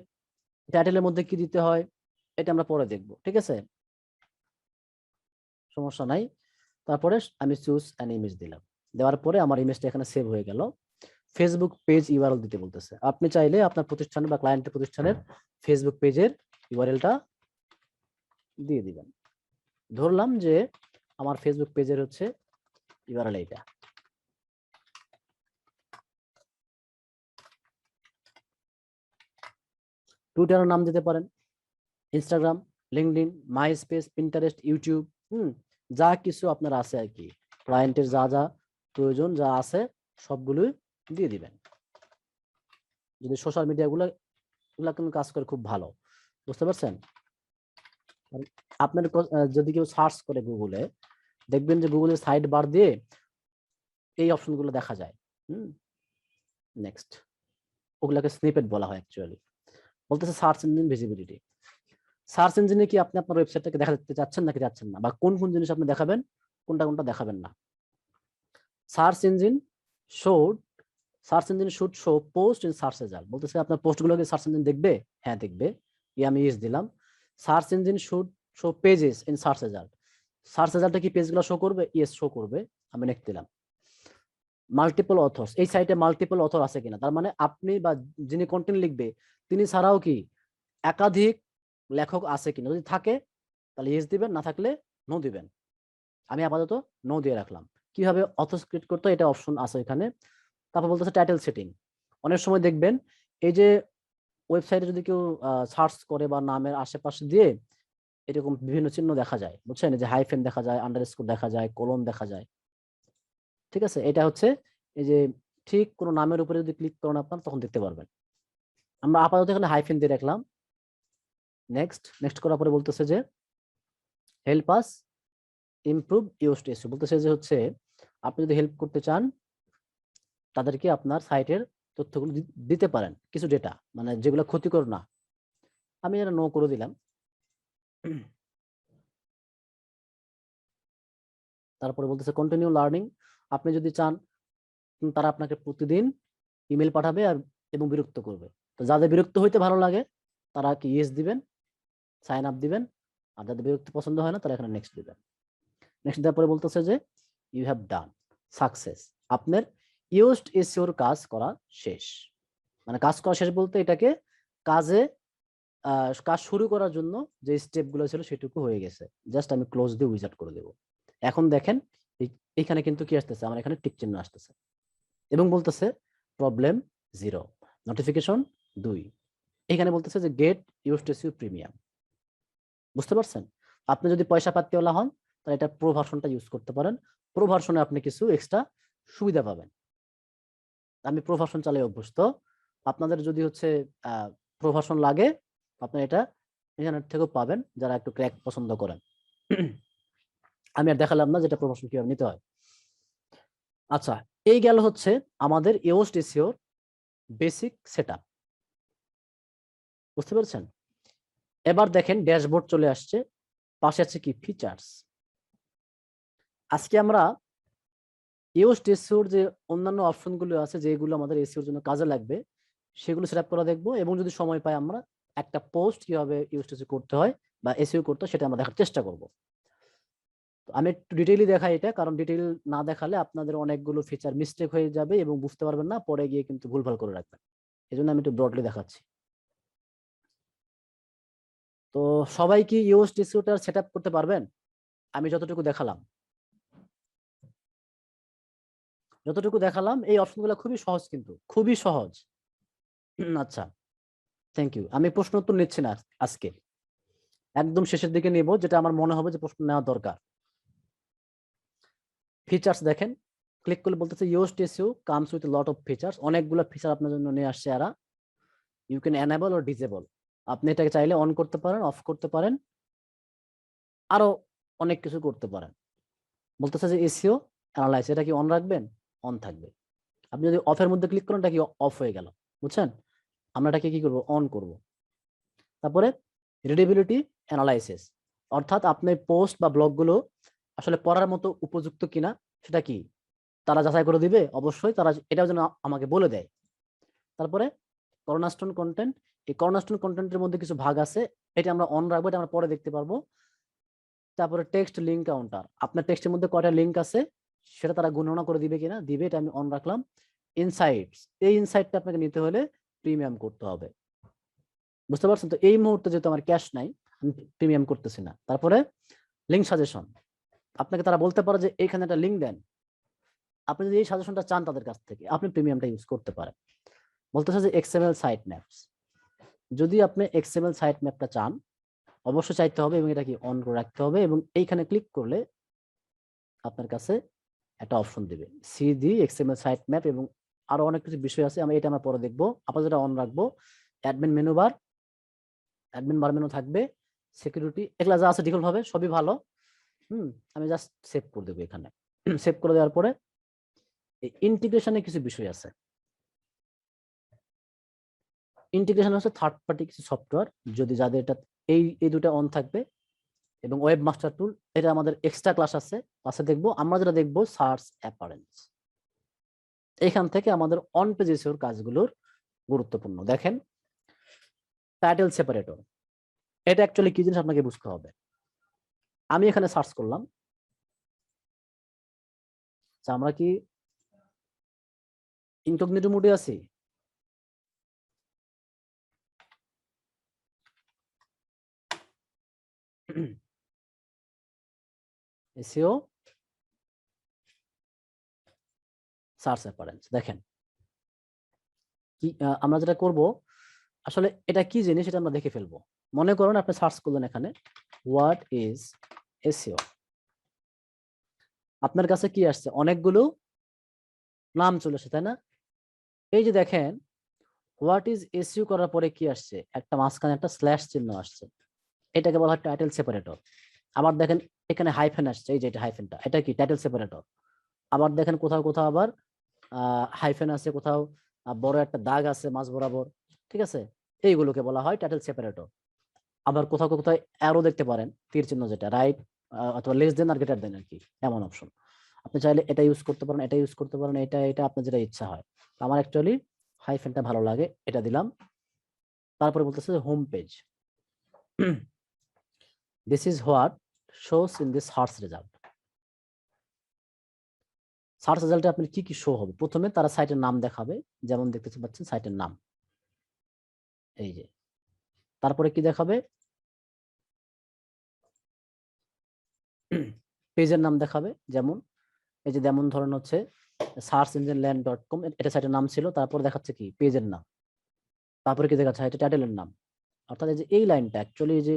টাইটেলের মধ্যে কি দিতে হয় এটা আমরা পরে দেখবো, ঠিক আছে, সমস্যা নাই। তারপরে আমি চুজ অ্যান ইমেজ দিলাম, দেওয়ার পরে আমার ইমেজটা এখানে সেভ হয়ে গেল। ফেসবুক পেজ ইউআরএল দিতে বলতেছে। আপনি চাইলে আপনার প্রতিষ্ঠানের বা ক্লায়েন্টের প্রতিষ্ঠানের ফেসবুক পেজের ইউআরএলটা দিয়ে দিবেন। ধরলাম যে আমার ফেসবুক পেজের হচ্ছে ইউআরএল এইটা। টুইটারের নাম দিতে পারেন, Instagram, LinkedIn, MySpace, Pinterest, YouTube, যা কিছু আপনার আছে আর কি, ক্লায়েন্টের যা যা প্রয়োজন যা আছে সবগুলোই দিয়ে দিবেন। যদি সোশ্যাল মিডিয়া গুলো কিন্তু কাজ করে খুব ভালো, বুঝতে পারছেন। আপনার যদি কেউ সার্চ করে গুগলে, দেখবেন যে গুগলের সাইড বার দিয়ে এই অপশনগুলো দেখা যায়। নেক্সট, ওগুলাকে স্নিপেট বলা হয় অ্যাকচুয়ালি। বলতেছে সার্চ ইঞ্জিন ভিজিবিলিটি। সার্চ ইঞ্জিনে কি আপনি আপনার ওয়েবসাইটটাকে দেখা দিতে চাচ্ছেন নাকি যাচ্ছেন না, বা কোন কোন জিনিস আপনি দেখাবেন, কোনটা কোনটা দেখাবেন না। Search engine showed search engine should show post in search result. বলতেছে আপনার পোস্টগুলোকে সার্চ ইঞ্জিন দেখবে, হ্যাঁ দেখবে, আমি ইয়েস দিলাম। Search engine should show pages in search result. Search রেজাল্টে কি পেজগুলো শো করবে, ইয়েস শো করবে, আমি নেক্সট দিলাম। মাল্টিপল অথর্স, এই সাইটে মাল্টিপল অথর আছে কিনা, তার মানে আপনি বা যিনি কন্টেন্ট লিখবে তিনি ছাড়াও কি একাধিক লেখক আছে কিনা, যদি থাকে তাহলে ইয়েস দিবেন, না থাকলে নো দিবেন। আমি আপাতত নো দিয়ে রাখলাম। কিভাবে অথর ক্রিয়েট করতে হয় এটা অপশন আছে এখানে। তারপর বলতেছে টাইটেল সেটিং। অনেক সময় দেখবেন এই যে ওয়েবসাইটে যদি কেউ সার্চ করে বা নামের আশেপাশে দিয়ে এরকম বিভিন্ন চিহ্ন দেখা যায়, বুঝছেন, যে হাইফেন দেখা যায়, আন্ডারস্কোর দেখা যায়, কোলন দেখা যায়, ঠিক আছে। এটা হচ্ছে এই যে ঠিক কোনো নামের উপরে যদি ক্লিক করেন আপনার তখন দেখতে পারবেন। আমরা আপাতত এখানে হাইফেন দিয়ে রাখলাম। নেক্সট নেক্সট করার পরে বলতেছে যে help us improve use test. বলতেছে যে হচ্ছে আপনি যদি হেল্প করতে চান তাদেরকে আপনার সাইটের তথ্যগুলো দিতে পারেন, কিছু ডেটা, মানে যেগুলো ক্ষতিকর না। আমি এটা নো করে দিলাম। তারপরে বলতেছে কন্টিনিউ লার্নিং। আপনি যদি চান তারা আপনাকে প্রতিদিন ইমেল পাঠাবে আর এবং বিরক্ত করবে। তো যাদের বিরক্ত হইতে ভালো লাগে তারা কি ইয়েস দিবেন, সাইন আপ দিবেন। আর যাদের বিরক্ত পছন্দ হয় না তারা এখানে নেক্সট দিবেন। নেক্সট দেওয়ার পরে বলতেছে যে ইউ হ্যাভ ডান সাকসেস। আপনার ইউজড এসইওর কাজ করা শেষ। মানে কাজ করা শেষ বলতে এটাকে কাজে কাজ শুরু করার জন্য যে স্টেপগুলো ছিল সেটুকু হয়ে গেছে, জাস্ট আমি ক্লোজ দিয়ে উইজার্ড করে দেব। এখন দেখেন এখানে কিন্তু কি আসতেছে, আমার এখানে টিক চিহ্ন আসতেছে এবং বলতেছে প্রবলেম 0, নোটিফিকেশন 2, এখানে বলতেছে যে গেট ইউএসটিসিউ প্রিমিয়াম। বুঝতে পারছেন? আপনি যদি পয়সা পাতিওয়ালা হন তাহলে এটা প্রো ভার্সনটা ইউজ করতে পারেন। প্রো ভার্সনে আপনি কিছু এক্সট্রা সুবিধা পাবেন। আমি প্রো ভার্সন চালাই অভ্যস্ত। আপনাদের যদি হচ্ছে প্রো ভার্সন লাগে আপনি এটা ইন্টারনেট থেকেও পাবেন, যারা একটু ক্র্যাক পছন্দ করেন। আমি আর দেখালাম না যেটা প্রো ভার্সন কিভাবে নিতে হয়। আচ্ছা, এই গেল হচ্ছে আমাদের ইওস এসইওর বেসিক সেটআপ। বুঝতে পেরেছেন? এবার দেখেন ড্যাশবোর্ড চলে আসছে, পাশে আছে কি ফিচার্স। আজকে আমরা ইওস এসইওর যে অন্যান্য অপশনগুলো আছে যেগুলো আমাদের এসইওর জন্য কাজে লাগবে সেগুলো সেটআপ করা দেখবো, এবং যদি সময় পাই আমরা একটা পোস্ট কিভাবে ইওস এসইও করতে হয় বা এসইও করতে হয় সেটা আমরা দেখার চেষ্টা করব। আমি একটু ডিটেইলি দেখাই এটা, কারণ ডিটেইল না দেখালে আপনাদের অনেকগুলো ফিচার মিস্টেক হয়ে যাবে এবং বুঝতে পারবেন না, পরে গিয়ে কিন্তু ভুলভাল করে রাখবেন। এজন্য আমি একটু ব্রডলি দেখাচ্ছি। তো সবাই কি ইওস এসইওটা সেটআপ করতে পারবেন? আমি যতটুকু দেখালাম এই অপশনগুলো খুবই সহজ, কিন্তু খুবই সহজ। আচ্ছা, থ্যাংক ইউ। আমি প্রশ্ন উত্তর নিচ্ছি না আজকে, একদম শেষের দিকে নিব যেটা আমার মনে হবে যে প্রশ্ন নেওয়া দরকার। ফিচার্স দেখেন, ক্লিক করলে বলতেছে Yoast SEO comes with lot of features, অনেকগুলো ফিচার আপনার জন্য নিয়ে আসছে এরা। You can enable or disable, আপনি এটাকে চাইলে অন করতে পারেন, অফ করতে পারেন, আরো অনেক কিছু করতে পারেন। বলতেছে যে এসইও অ্যানালাইজ, এটা কি অন রাখবেন? অন থাকবে। আপনি যদি অফের মধ্যে ক্লিক করেন এটা কি অফ হয়ে গেল, বুঝছেন? আমরা এটাকে কি করব, অন করব। তারপরে রিডেবিলিটি অ্যানালাইসিস, অর্থাৎ আপনার পোস্ট বা ব্লগগুলো আসলে পড়ার মতো উপযুক্ত কিনা সেটা কি তারা যাচাই করে দিবে, অবশ্যই তারা এটাও যেন আমাকে বলে দেয়। তারপরে কর্নারস্টোন কন্টেন্ট, এই কর্নারস্টোন কন্টেন্টের মধ্যে কিছু ভাগ আছে, এটা আমরা অন রাখবো, এটা আমরা পরে দেখতে পারবো। তারপরে টেক্সট লিঙ্ক কাউন্টার, আপনার টেক্সটের মধ্যে কয়টা লিঙ্ক আছে সেটা তারা গণনা করে দিবে কিনা, দিবে, এটা আমি অন রাখলাম। ইনসাইটস, এই ইনসাইটটা আপনাকে নিতে হলে প্রিমিয়াম করতে হবে। বুঝতে পারছেন? তো এই মুহূর্তে যেহেতু আমার ক্যাশ নাই, আমি প্রিমিয়াম করতেছি না। তারপরে লিঙ্ক সাজেশন, আপনাকে তারা বলতে পারে যে এইখানে একটা লিঙ্ক দেন, আপনি যদি এই সাজেশনটা চান তাদের কাছ থেকে আপনি প্রিমিয়ামটা ইউজ করতে পারেন। বলতেছে যে এক্সএমএল সাইট ম্যাপস, যদি আপনি এক্সএমএল সাইট ম্যাপটা চান অবশ্যই চাইতে হবে এবং এটা কি অন করে রাখতে হবে, এবং এইখানে ক্লিক করলে আপনার কাছে একটা অপশন দিবে সিডি এক্সএমএল সাইট ম্যাপ, এবং আরো অনেক কিছু বিষয় আছে, আমি এটা আমরা পরে দেখবো। আপাতত যেটা অন রাখবো, admin menu bar, admin bar menu থাকবে, সিকিউরিটি, এগুলা যা আছে ডিফল্ট ভাবে সবই ভালো। আমি জাস্ট সেভ করে দেবো এখানে। সেভ করে দেওয়ার পরে এই ইন্টিগ্রেশনে কিছু বিষয় আছে। ইন্টিগ্রেশন হচ্ছে থার্ড পার্টি কিছু সফটওয়্যার, যদি যাদের এটা এই দুটো অন থাকবে, এবং ওয়েব মাস্টার টুল, এটা আমাদের এক্সট্রা ক্লাস আছে, পাশে দেখবো। আমরা যেটা দেখবো সার্চ অ্যাপারেন্স, এখান থেকে আমাদের অন পেজ এসইওর কাজগুলোর গুরুত্বপূর্ণ। দেখেন টাইটেল সেপারেটর, এটা অ্যাকচুয়ালি কি জিনিস আপনাকে বুঝতে হবে। আমি এখানে সার্চ করলাম, আমরা কি ইনকগনিটো মোডে আছি? এসইও সার্চ অ্যাপারেন্স, দেখেন কি আমরা যেটা করব, আসলে এটা কি জিনিস এটা আমরা দেখে ফেলবো। মনে করুন আপনি সার্চ করলেন এখানে হোয়াট ইজ এসইও, আপনার কাছে কি আসছে, অনেকগুলো নাম চলে আসে, তাই না? এই যে দেখেন হোয়াট ইজ এসইও করার পরে কি আসছে, একটা মাঝখানে একটা স্ল্যাশ চিহ্ন আসছে, এটাকে বলা হয় টাইটেল সেপারেটর। আবার দেখেন এখানে হাইফেন আসছে, এই যে এটা হাইফেনটা, এটা কি টাইটেল সেপারেটর। আবার দেখেন কোথাও কোথাও আবার হাইফেন আছে, কোথাও বড় একটা দাগ আছে মাঝ বরাবর, ঠিক আছে? এইগুলোকে বলা হয় টাইটেল সেপারেটর। আবার কোথাও কোথাও অ্যারো দেখতে পারেন, তীর চিহ্ন, যেটা রাইট অথবা লেস দেন আর গ্রেটার দেন আর কি, এমন অপশন। আপনি চাইলে এটা ইউজ করতে পারেন, এটা ইউজ করতে পারেন, এটা আপনার যেটা ইচ্ছা হয়। আমার অ্যাকচুয়ালি হাইফেনটা ভালো লাগে, এটা দিলাম। তারপরে বলতেছে home page, this is what shows in this search result. Search রেজাল্টে আপনি কি কি শো হবে, প্রথমে তারা সাইটের নাম দেখাবে, যেমন দেখতে পাচ্ছেন সাইটের নাম, এই যে তারপরে কি দেখাবে, পেজের নাম দেখাবে। যেমন এই যে যেমন ধরেন হচ্ছে searchengineland.com, এটা সাইটের নাম ছিল, তারপর দেখাচ্ছে কি পেজের নাম, তারপরে কি দেখাচ্ছে এটা টাইটেলের নাম। অর্থাৎ এই যে এই লাইনটা অ্যাকচুয়ালি যে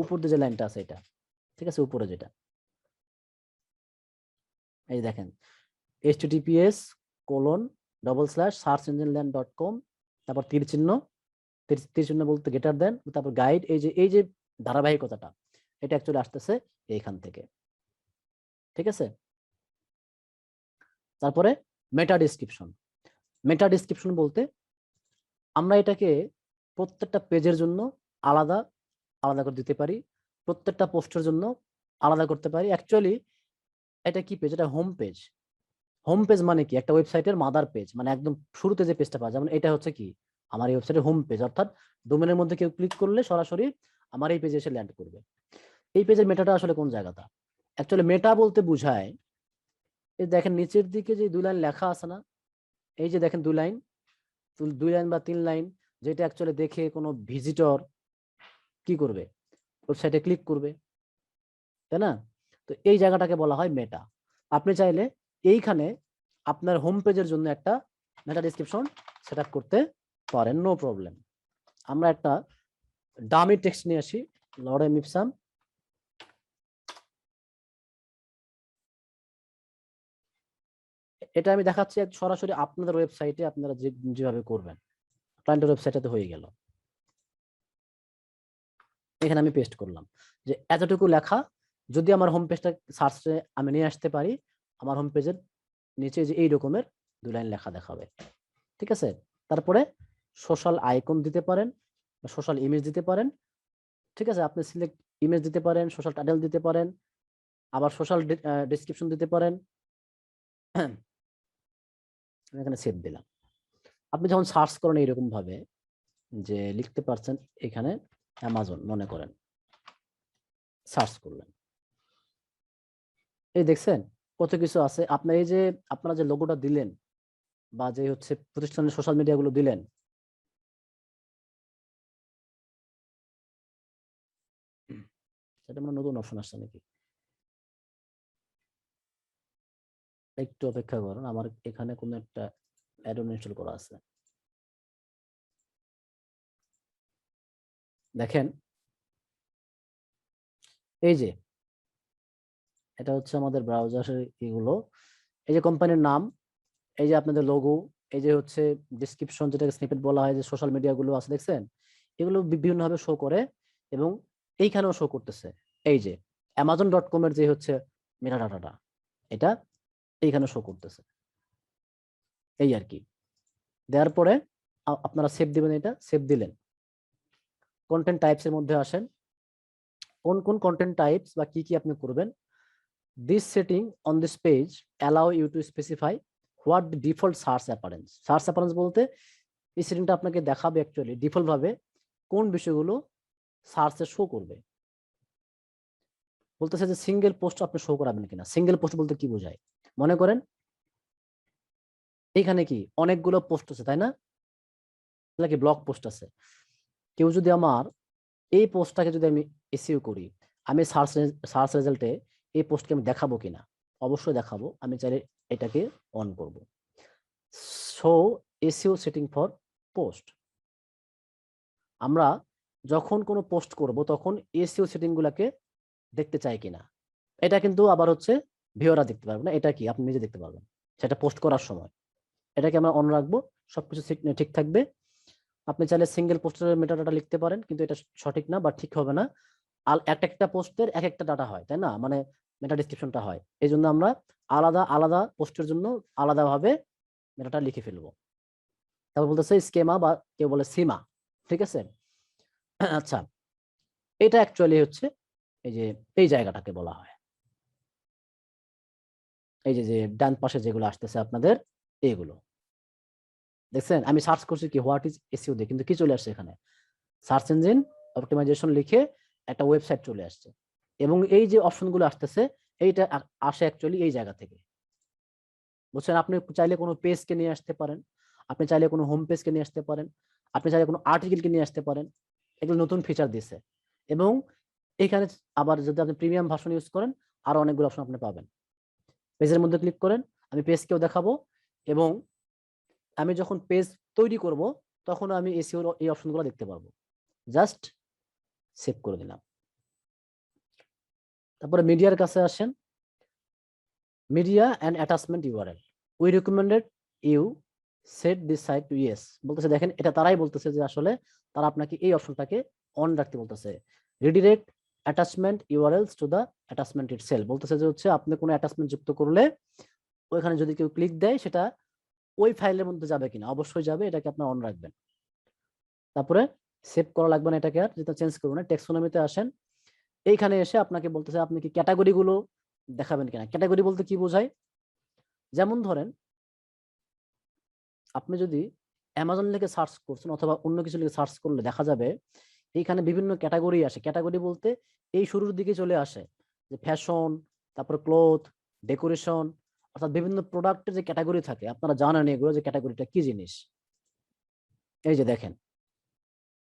উপর দিয়ে যে লাইনটা আছে এটা, ঠিক আছে, উপরে যেটা, এই যে দেখেন https://searchengineland.com, তারপর তীর চিহ্ন, তীর চিহ্ন বলতে গ্রেটার দেন, তারপর গাইড, এই যে ধারাবাহিকতাটা এটা অ্যাকচুয়ালি আসতেছে এইখান থেকে, ঠিক আছে। তারপরে মেটা ডিসক্রিপশন। মেটা ডিসক্রিপশন বলতে আমরা এটাকে প্রত্যেকটা পেজের জন্য আলাদা আলাদা করে দিতে পারি, প্রত্যেকটা পোস্টের জন্য আলাদা করতে পারি। অ্যাকচুয়ালি এটা কি পেজ, এটা হোম পেজ। হোম পেজ মানে কি, একটা ওয়েবসাইটের মাদার পেজ, মানে একদম শুরুতে যে পেজটা পাওয়া যায়, যেমন এটা হচ্ছে কি আমার এই ওয়েবসাইটের হোম পেজ, অর্থাৎ ডোমেনের মধ্যে কেউ ক্লিক করলে সরাসরি আমার এই পেজে এসে ল্যান্ড করবে। এই পেজের মেটাটা আসলে কোন জায়গাটা, অ্যাকচুয়ালি মেটা বলতে বোঝায় এই দেখেন নিচের দিকে যে 2 লাইন লেখা আছে না, এই যে দেখেন 2 লাইন, 2 লাইন বা 3 লাইন, যেটা অ্যাকচুয়ালি দেখে কোনো ভিজিটর কি করবে, ওয়েবসাইটে ক্লিক করবে, তাই না। তো এই জায়গাটাকে বলা হয় মেটা। আপনি চাইলে এইখানে আপনার হোম পেজের জন্য একটা মেটা ডেসক্রিপশন সেট করতে পারেন, নো প্রবলেম। আমরা একটা ডামি টেক্সট নিয়ে আসি, লরেম ইপসাম। এটা আমি দেখাচ্ছি সরাসরি আপনাদের ওয়েবসাইটে, আপনারা যেভাবে করবেন ক্লায়েন্টের ওয়েবসাইটে হয়ে গেল। এখানে আমি পেস্ট করলাম যে এতটুকু লেখা যদি আমার হোম পেজটা সার্চে আমি নিয়ে আসতে পারি, আমার হোম পেজের নিচে যে এই রকমের 2 লাইন লেখা দেখাবে, ঠিক আছে। তারপরে সোশ্যাল আইকন দিতে পারেন, সোশ্যাল ইমেজ দিতে পারেন, ঠিক আছে। আপনি সিলেক্ট ইমেজ দিতে পারেন, সোশ্যাল টাইটেল দিতে পারেন, আবার সোশ্যাল ডেসক্রিপশন দিতে পারেন। এখানে সেভ দিলাম। আপনি যখন সার্চ করেন এইরকম ভাবে যে লিখতে পারছেন এখানে অ্যামাজন মনে করেন, সার্চ করলেন, এই দেখছেন কত কিছু আছে। আপনার এই যে আপনারা যে লোগোটা দিলেন বা যে হচ্ছে প্রতিষ্ঠানের সোশ্যাল মিডিয়া গুলো দিলেন, সেটা মানে নতুন অপশন আসছে নাকি, একটু অপেক্ষা করুন, আমার এখানে কোনো একটা অ্যাড-অন ইনস্টল করা আছে। দেখেন এই যে এটা হচ্ছে আমাদের ব্রাউজারের এগুলো, এই যে কোম্পানির নাম, এই যে আপনাদের লোগো, এই যে হচ্ছে ডেসক্রিপশন যেটাকে স্নিপেট বলা হয়, যে সোশ্যাল মিডিয়া গুলো আছে দেখছেন, এগুলো বিভিন্ন ভাবে শো করে এবং এইখানেও শো করতেছে। এই যে amazon.com এর যে হচ্ছে মেটা ডাটাটা, এটা এইখানে শো করতেছে, এই আর কি। দেওয়ার পরে আপনারা সেভ দিবেন, এটা সেভ দিলেন। কন্টেন্ট টাইপস এর মধ্যে আসেন, কোন কোন কন্টেন্ট টাইপস বা কি কি আপনি করবেন। This setting on this page allow you to specify what the default search appearance. Search appearance বলতে এই সেটিংটা আপনাকে দেখাবে অ্যাকচুয়ালি ডিফল্ট ভাবে কোন বিষয়গুলো সার্চে শো করবে। বলতেছে যে সিঙ্গেল পোস্ট আপনি শো করাবেন কিনা। সিঙ্গেল পোস্ট বলতে কি বোঝায়, মনে করেন এখানে কি অনেকগুলো পোস্ট আছে তাই না, তাহলে কি ব্লগ পোস্ট আছে। কেউ যদি আমার এই পোস্টটাকে যদি আমি এসইও করি, আমি সার্চ রেজাল্টে এই পোস্টকে আমি দেখাবো কিনা, অবশ্যই দেখাবো। আমি চাইলে এটাকে অন করব। Show SEO setting for post. আমরা যখন কোনো পোস্ট করব তখন এসইও সেটিং গুলাকে দেখতে চাই কিনা, এটা কিন্তু আবার হচ্ছে ভিউয়াররা দেখতে পারবে না, এটা কি আপনি নিজে দেখতে পারবেন সেটা পোস্ট করার সময়। এটাকে আমরা অন রাখবো, সবকিছু ঠিক থাকবে। আপনি চাইলে সিঙ্গেল পোস্টের মেটা ডাটা লিখতে পারেন, কিন্তু এটা সঠিক না বা ঠিক হবে না। আর এক একটা পোস্টের এক একটা ডাটা হয় তাই না, মানে মেটা ডিসক্রিপশনটা হয়, এই জন্য আমরা আলাদা আলাদা পোস্টের জন্য আলাদাভাবে মেটাটা লিখে ফেলবো। তারপর বলতেছে স্কেমা বা কেউ বলে সিমা, ঠিক আছে। আচ্ছা, এটা অ্যাকচুয়ালি হচ্ছে এই যে এই জায়গাটাকে বলা হয়, এই যে যে ডান পাশে যেগুলো আসতেছে আপনাদের এইগুলো দেখছেন। আমি সার্চ করছি কি হোয়াট ইজ এসইও দিয়ে, কিন্তু কি চলে আসছে এখানে সার্চ ইঞ্জিন অপটিমাইজেশন লিখে একটা ওয়েবসাইট চলে আসছে। এবং এই যে অপশনগুলো আসতেছে এইটা আসে অ্যাকচুয়ালি এই জায়গা থেকে, বুঝছেন। আপনি চাইলে কোনো পেজকে নিয়ে আসতে পারেন, আপনি চাইলে কোনো হোম পেজকে নিয়ে আসতে পারেন, আপনি চাইলে কোনো আর্টিকেলকে নিয়ে আসতে পারেন, এগুলো নতুন ফিচার দিছে। এবং এখানে আবার যদি আপনি প্রিমিয়াম ভার্সন ইউজ করেন আরো অনেকগুলো অপশন আপনি পাবেন। পেজের মধ্যে ক্লিক করেন, আমি পেজকেও দেখাবো, এবং আমি যখন পেজ তৈরি করব তখন আমি এসইওর এই অপশনগুলো দেখতে পারবো। জাস্ট সেভ করে দিলাম। তারপরে মিডিয়ার কাছে আসেন, media and attachment URL, we recommended you set this site to yes. বলতেছে দেখেন, এটা তারাই বলতেছে যে আসলে তারা আপনাকে এই অপশনটাকে অন রাখতে বলতেছে। Redirect attachment URLs to the attachment itself, বলতেছে যে হচ্ছে আপনি কোনো অ্যাটাচমেন্ট যুক্ত করলে ওইখানে যদি কেউ ক্লিক দেয় সেটা ওই ফাইলের মধ্যে যাবে কিনা, অবশ্যই যাবে, এটাকে আপনার অন রাখবেন। তারপরে সেভ করা লাগবে না, এটাকে আর যেটা চেঞ্জ করবো না। টেক্সোনমিতে আসেন, এইখানে এসে আপনাকে বলতেছে আপনি কি ক্যাটাগরি গুলো দেখাবেন কিনা। ক্যাটাগরি বলতে কি বোঝায়, যেমন ধরেন আপনি যদি অ্যামাজন লিখে সার্চ করছেন অথবা অন্য কিছু লিখে সার্চ করলে দেখা যাবে এইখানে বিভিন্ন ক্যাটাগরি আসে। ক্যাটাগরি বলতে এই শুরুর দিকে চলে আসে যে ফ্যাশন, তারপর ক্লথ, ডেকোরেশন, অর্থাৎ বিভিন্ন প্রোডাক্টের যে ক্যাটাগরি থাকে, আপনারা জানেন এগুলো যে ক্যাটাগরিটা কি জিনিস। এই যে দেখেন,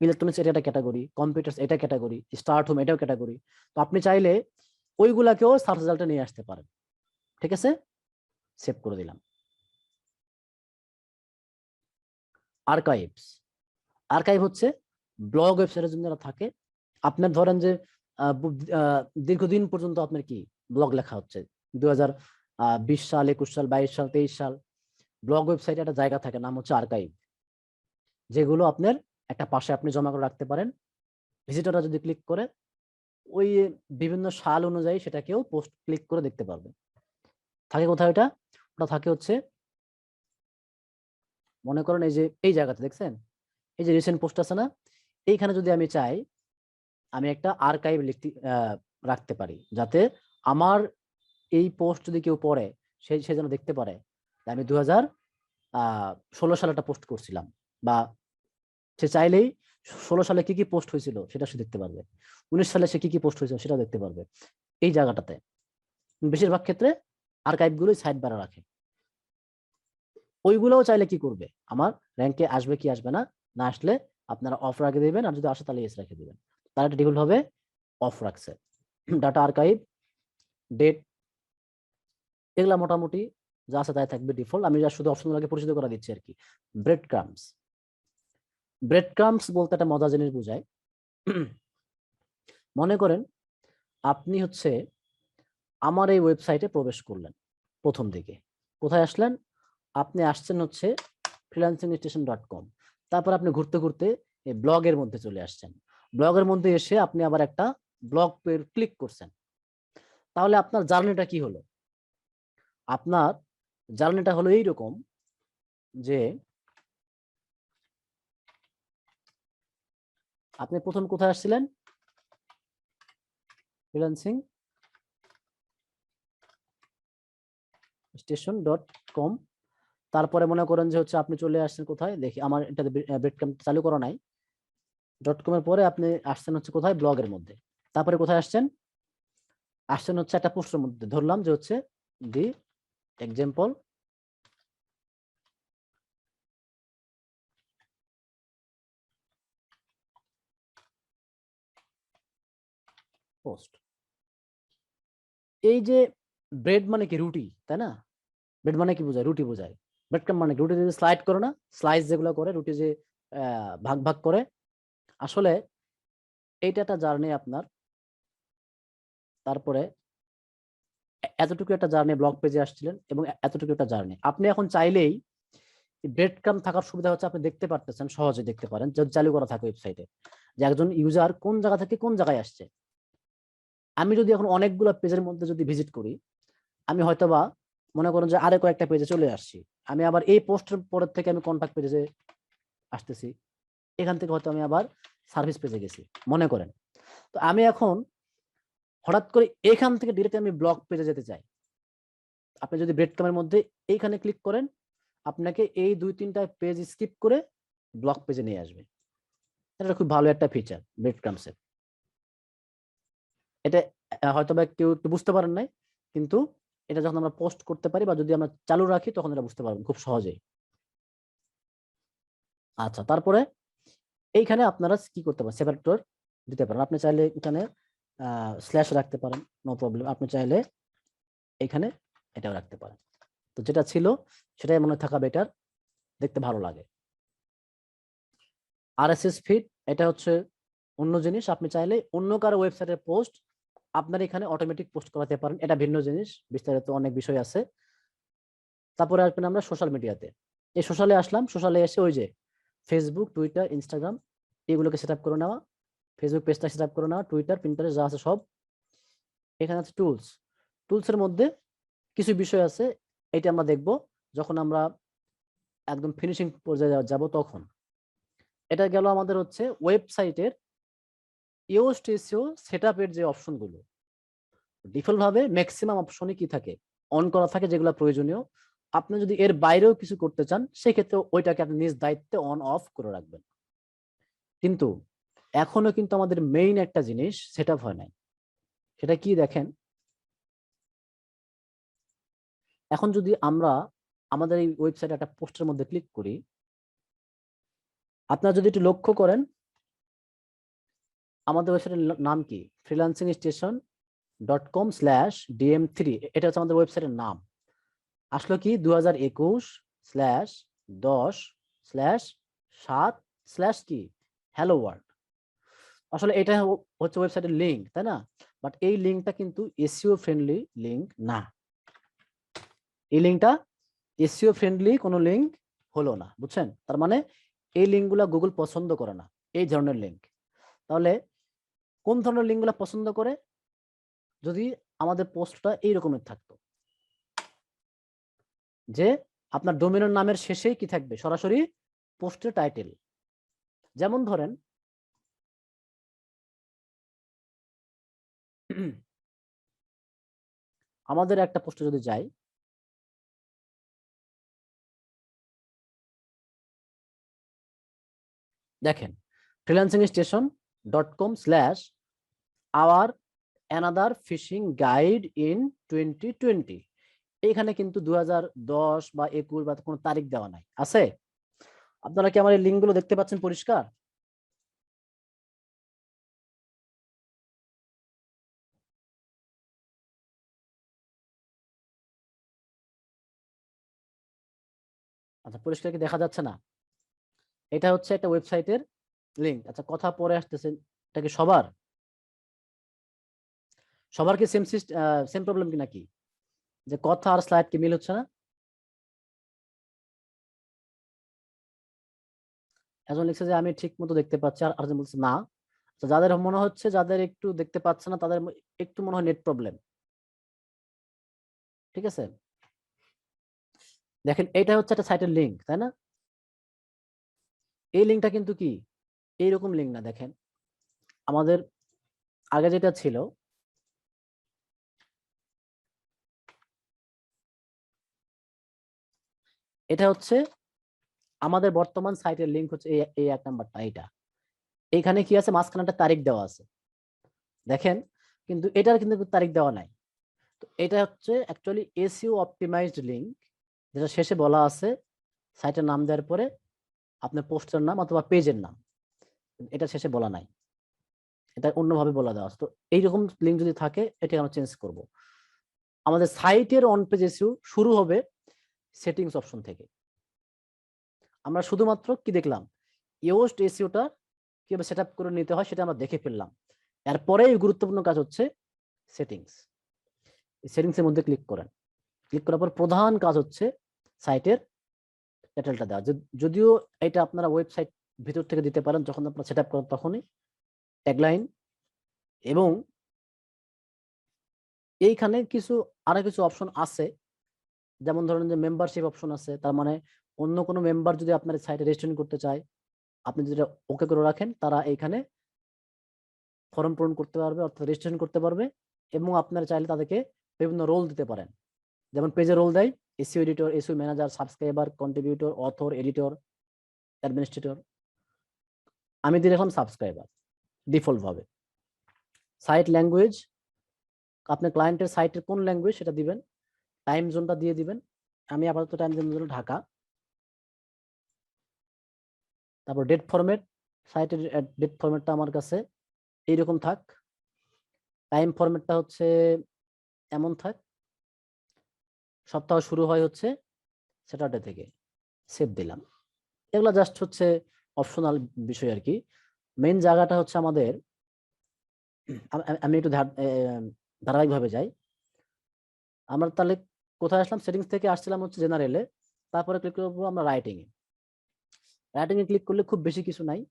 ইলেকট্রনিক্স এটা একটা ক্যাটাগরি, কম্পিউটার্স এটা ক্যাটাগরি, স্মার্ট হোম এটাও ক্যাটাগরি। তো আপনি চাইলে ওইগুলাকেও সার্চ রেজাল্টে নিয়ে আসতে পারেন। ঠিক আছে, সেভ করে দিলাম। আর্কাইভস, আর্কাইভ হচ্ছে ব্লগ ওয়েবসাইটের জন্য যারা থাকে, আপনার ধরেন যে দীর্ঘদিন পর্যন্ত আপনার কি ব্লগ লেখা হচ্ছে, 2020 সাল, 21 সাল, 22 সাল, 23 সাল, ব্লগ ওয়েবসাইটে একটা জায়গা থাকে, নাম হচ্ছে আর্কাইভ, যেগুলো আপনার একটা পাশে আপনি জমা করে রাখতে পারেন। ভিজিটররা যদি ক্লিক করে ওই বিভিন্ন সাল অনুযায়ী সেটাকেও পোস্ট ক্লিক করে দেখতে পারবে। থাকে কোথায় ওটা, ওটা থাকে হচ্ছে মনে করেন এই যে এই জায়গাতে দেখছেন, এই যে রিসেন্ট পোস্ট আছে না, এইখানে যদি আমি চাই আমি একটা আর্কাইভ লিখতে রাখতে পারি, যাতে আমার এই পোস্ট যদি কেউ পড়ে সে যেন দেখতে পারে আমি 2016 সালে একটা পোস্ট করছিলাম, বা সে চাইলেই 16 সালে কি কি পোস্ট হয়েছিল সেটা সে দেখতে পারবে, 19 সালে সে কি কি পোস্ট হয়েছিল সেটা দেখতে পারবে। এই জায়গাটাতে বেশিরভাগ ক্ষেত্রে আর্কাইভ গুলোই সাইড বারে রাখে। ওইগুলোও চাইলে কি করবে, আমার র্যাঙ্কে আসবে কি আসবে না, না আসলে আপনারা অফ রেখে দিবেন, আর যদি আসে তাহলে এস রেখে দিবেন। তাহলে এটা ডিফল্ট হবে অফ রাখছে। ডাটা আর্কাইভ, ডেট, এগুলা মোটামুটি যা আছে তাই থাকবে ডিফল্ট। আমি যা শুধু অপশনগুলোকে পরিচিত করা দিচ্ছি আর কি। ব্রেড ক্রামস, ব্রেড ক্রামস বলতে একটা মজা জিনিস বোঝায়। মনে করেন আপনি হচ্ছে আমার এই ওয়েবসাইটে প্রবেশ করলেন, প্রথম দিকে কোথায় আসলেন, আপনি আসছেন হচ্ছে freelancingStation.com, তারপর আপনি ঘুরতে ঘুরতে এই ব্লগের মধ্যে চলে আসছেন। ব্লগের মধ্যে এসে আপনি আবার একটা ব্লগ পেজ ক্লিক করছেন। তাহলে আপনার জার্নিটা কি হলো, আপনার জার্নিটা হলো এইরকম যে আপনি প্রথম কোথায় আসছিলেন, freelancingStation.com, তারপরে মনে করেন যে হচ্ছে আপনি চলে আসছেন কোথায়, দেখি আমার এটাতে ব্রেডক্রাম্ব চালু করা নাই, .com এর পরে আপনি আসছেন হচ্ছে কোথায়, ব্লগের মধ্যে। তারপরে কোথায় আসছেন, আসছেন হচ্ছে একটা পোস্টের মধ্যে, ধরলাম যে হচ্ছে দি এক্সাম্পল পোস্ট। এই যে ব্রেড মানে কি রুটি, তাই না, ব্রেড মানে কি বোঝায়, রুটি বোঝায়। ব্রেড ক্রাম্ব মানে রুটি যে স্লাইড করে না, স্লাইস যেগুলো করে রুটি যে ভাগ ভাগ করে, আসলে এইটা একটা জার্নি আপনার। তারপরে এতটুকু একটা জার্নি ব্লগ পেজে আসছিলেন এবং এতটুকু একটা জার্নি, আপনি এখন চাইলেই ব্রেড ক্রাম্ব থাকার সুবিধা হচ্ছে আপনি দেখতে পারতেছেন, সহজে দেখতে পারেন যদি চালু করা থাকে ওয়েবসাইটে, যে একজন ইউজার কোন জায়গা থেকে কোন জায়গায় আসছে। আমি যদি এখন অনেকগুলো পেজের মধ্যে যদি ভিজিট করি, আমি হয়তোবা মনে করেন যে আরো কয়েকটা পেজে চলে আসছি, আমি আবার এই পোস্টের পরের থেকে আমি কন্টাক্ট পেজে আসতেছি, এখান থেকে হয়তো আমি আবার সার্ভিস পেজে গেছি মনে করেন। তো আমি এখন হঠাৎ করে এখান থেকে ডিরেক্ট আমি ব্লগ পেজে যেতে চাই, আপনি যদি ব্রেড ক্রাম্বের মধ্যে এইখানে ক্লিক করেন, আপনাকে এই 2-3টা পেজ স্কিপ করে ব্লগ পেজে নিয়ে আসবে। এটা খুব ভালো একটা ফিচার ব্রেড ক্রাম্বসের। এটা হয়তো বা কেউ একটু বুঝতে পারেন নাই, কিন্তু এটা যখন আমরা পোস্ট করতে পারি বা যদি আমরা চালু রাখি তখন এটা বুঝতে পারবেন খুব সহজেই। আচ্ছা, তারপরে এইখানে আপনারা কি করতে পারেন, সেপারেটর দিতে পারেন। আপনি চাইলে এখানে স্ল্যাশ রাখতে পারেন, নো প্রবলেম। আপনি চাইলে এখানে এটাও রাখতে পারেন। তো যেটা ছিল সেটাই মনে থাকা বেটার, দেখতে ভালো লাগে। আরএসএস ফিড এটা হচ্ছে অন্য জিনিস। আপনি চাইলে অন্য কারো ওয়েবসাইটের পোস্ট আপনার এখানে অটোমেটিক পোস্ট করাতে পারেন, এটা ভিন্ন জিনিস, বিস্তারিত অনেক বিষয় আছে। তারপরে আসবেন আমরা সোশ্যাল মিডিয়াতে। এই সোশ্যালে আসলাম, সোশ্যালে এসে ওই যে ফেসবুক, টুইটার, ইনস্টাগ্রাম এগুলোকে সেট আপ করে নেওয়া, ফেসবুক পেজটা সেট আপ করে নেওয়া, টুইটার, পিন্টারেস্ট যা আছে সব। এখানে আছে টুলস। টুলসের মধ্যে কিছু বিষয় আছে, এটা আমরা দেখব যখন আমরা একদম ফিনিশিং পর্যায়ে যাব তখন। এটা গেল আমাদের হচ্ছে ওয়েবসাইটের ইওস্ট এসইও সেটআপের যে অপশনগুলো। ডিফল্ট ভাবে ম্যাক্সিমাম অপশনই কি থাকে, অন করা থাকে, যেগুলো প্রয়োজনীয়। আপনি যদি এর বাইরেও কিছু করতে চান সেক্ষেত্রে ওইটাকে আপনি নিজ দায়িত্বে অন অফ করে রাখবেন। কিন্তু এখনো কিন্তু আমাদের মেইন একটা জিনিস সেটআপ হয় নাই, সেটা কি দেখেন। এখন যদি আমরা আমাদের এই ওয়েবসাইটে একটা পোস্টের মধ্যে ক্লিক করি, আপনারা যদি একটু লক্ষ্য করেন আমাদের ওয়েবসাইটের নাম কি, freelancingStation.com/dm3, এটা হচ্ছে আমাদের ওয়েবসাইটের নাম। আসলো কি 2021/10/7/ কি হ্যালো ওয়ার্ল্ড। আসলে এটা হচ্ছে ওয়েবসাইটের লিঙ্ক, তাই না? বাট এই লিঙ্কটা কিন্তু এসইও ফ্রেন্ডলি লিঙ্ক না। এই লিঙ্কটা এসইও ফ্রেন্ডলি কোনো লিঙ্ক হলো না, বুঝছেন? তার মানে এই লিঙ্কগুলো গুগল পছন্দ করে না, এই ধরনের লিঙ্ক। তাহলে কোন ধরনের লিঙ্কগুলো পছন্দ করে? যদি আমাদের পোস্টটা এই রকমের থাকতো যে আপনার ডোমেনের নামের শেষেই কি থাকবে, সরাসরি পোস্টের টাইটেল। যেমন ধরেন আমাদের একটা পোস্টে যদি যাই, দেখেন freelancingStation.com/our another fishing guide in 2020, এইখানে কিন্তু 2010 বা 21 বা কোনো তারিখ দেওয়া নাই, আছে? আপনারা কি আমার এই লিঙ্কগুলো দেখতে পাচ্ছেন পরিষ্কার? আচ্ছা, পরিষ্কার কি দেখা যাচ্ছে না? এটা হচ্ছে একটা ওয়েবসাইটের লিঙ্ক। আচ্ছা, কথা পরে আসতেছে, এটা কি সবার সবার কি সেম প্রবলেম কি নাকি, যে কথা আর স্লাইড কি মিল হচ্ছে না? একজন লিখছে যে আমি ঠিক মতো দেখতে পাচ্ছি, আর আরেকজন বলছে না। তো যাদের মনে হচ্ছে যাদের একটু দেখতে পাচ্ছে না তাদের একটু মনে হয় নেট প্রবলেম। ঠিক আছে, দেখেন এটা হচ্ছে একটা সাইটের লিঙ্ক, তাই না? এই লিঙ্কটা কিন্তু কি এইরকম লিঙ্ক না। দেখেন আমাদের আগে যেটা ছিল, এটা হচ্ছে আমাদের বর্তমান সাইটের লিঙ্ক হচ্ছে এই এক নাম্বারটা, এইটা। এইখানে কি আছে, মাঝখানে একটা তারিখ দেওয়া আছে, দেখেন। কিন্তু এটার কিন্তু তারিখ দেওয়া নাই। তো এটা হচ্ছে অ্যাকচুয়ালি এসইও অপটিমাইজড লিঙ্ক, যেটা শেষে বলা আছে সাইটের নাম দেওয়ার পরে আপনার পোস্টের নাম অথবা পেজের নাম, এটা শেষে বলা নাই, এটা অন্যভাবে বলা দেওয়া আছে। তো এইরকম লিঙ্ক যদি থাকে এটা আমরা চেঞ্জ করব। আমাদের সাইটের অন পেজ এসইও শুরু হবে সেটিংস অপশন থেকে। আমরা শুধুমাত্র কি দেখলাম, ইওস্ট এসইওটা কিভাবে সেট আপ করে নিতে হয় সেটা আমরা দেখে ফেললাম। এরপরে গুরুত্বপূর্ণ কাজ হচ্ছে সেটিংস। সেটিংস এর মধ্যে ক্লিক করেন, ক্লিক করার পর প্রধান কাজ হচ্ছে সাইটের টাইটেলটা দেওয়া। যদিও এটা আপনারা ওয়েবসাইট ভিতর থেকে দিতে পারেন, যখন আপনারা সেট আপ করেন তখনই ট্যাগলাইন। এবং এইখানে আরো কিছু অপশন আছে, যেমন ধরেন যে মেম্বারশিপ অপশন আছে। তার মানে অন্য কোনো মেম্বার যদি আপনার সাইটে রেজিস্ট্রেশন করতে চায়, আপনি যদি ওকে করে রাখেন, তারা এইখানে ফর্ম পূরণ করতে পারবে, অর্থাৎ রেজিস্ট্রেশন করতে পারবে। এবং আপনারা চাইলে তাদেরকে বিভিন্ন রোল দিতে পারেন, যেমন পেজে রোল দেয় SEO editor, SEO manager, subscriber, contributor, author, editor, administrator. আমি দিয়ে রাখলাম সাবস্ক্রাইবার ডিফল্ট ভাবে। সাইট ল্যাঙ্গুয়েজ, আপনার ক্লায়েন্টের সাইটের কোন ল্যাঙ্গুয়েজ সেটা দিবেন, টাইম জোনটা দিয়ে দিবেন। আমি আপাতত টাইম জোন ঢাকা। তারপর ডেট ফরম্যাট সাইটের ডেট ফরম্যাটটা আমার কাছে এইরকম থাক, টাইম ফরম্যাটটা হচ্ছে এমন থাক, সপ্তাহ শুরু হয় হচ্ছে স্যাটারডে থেকে, সেভ দিলাম। এগুলো জাস্ট হচ্ছে অপশনাল বিষয় আর কি। মেইন জায়গাটা হচ্ছে আমাদের, আমি একটু ধারাবাহিকভাবে যাই। আমরা তাহলে কোথায় আসলাম? সেটিংস থেকে আসছিলাম হচ্ছে জেনারেলে, তারপরে ক্লিক করবো আমরা রাইটিং এ। রাইটিং এ ক্লিক করলে খুব বেশি কিছু নাই,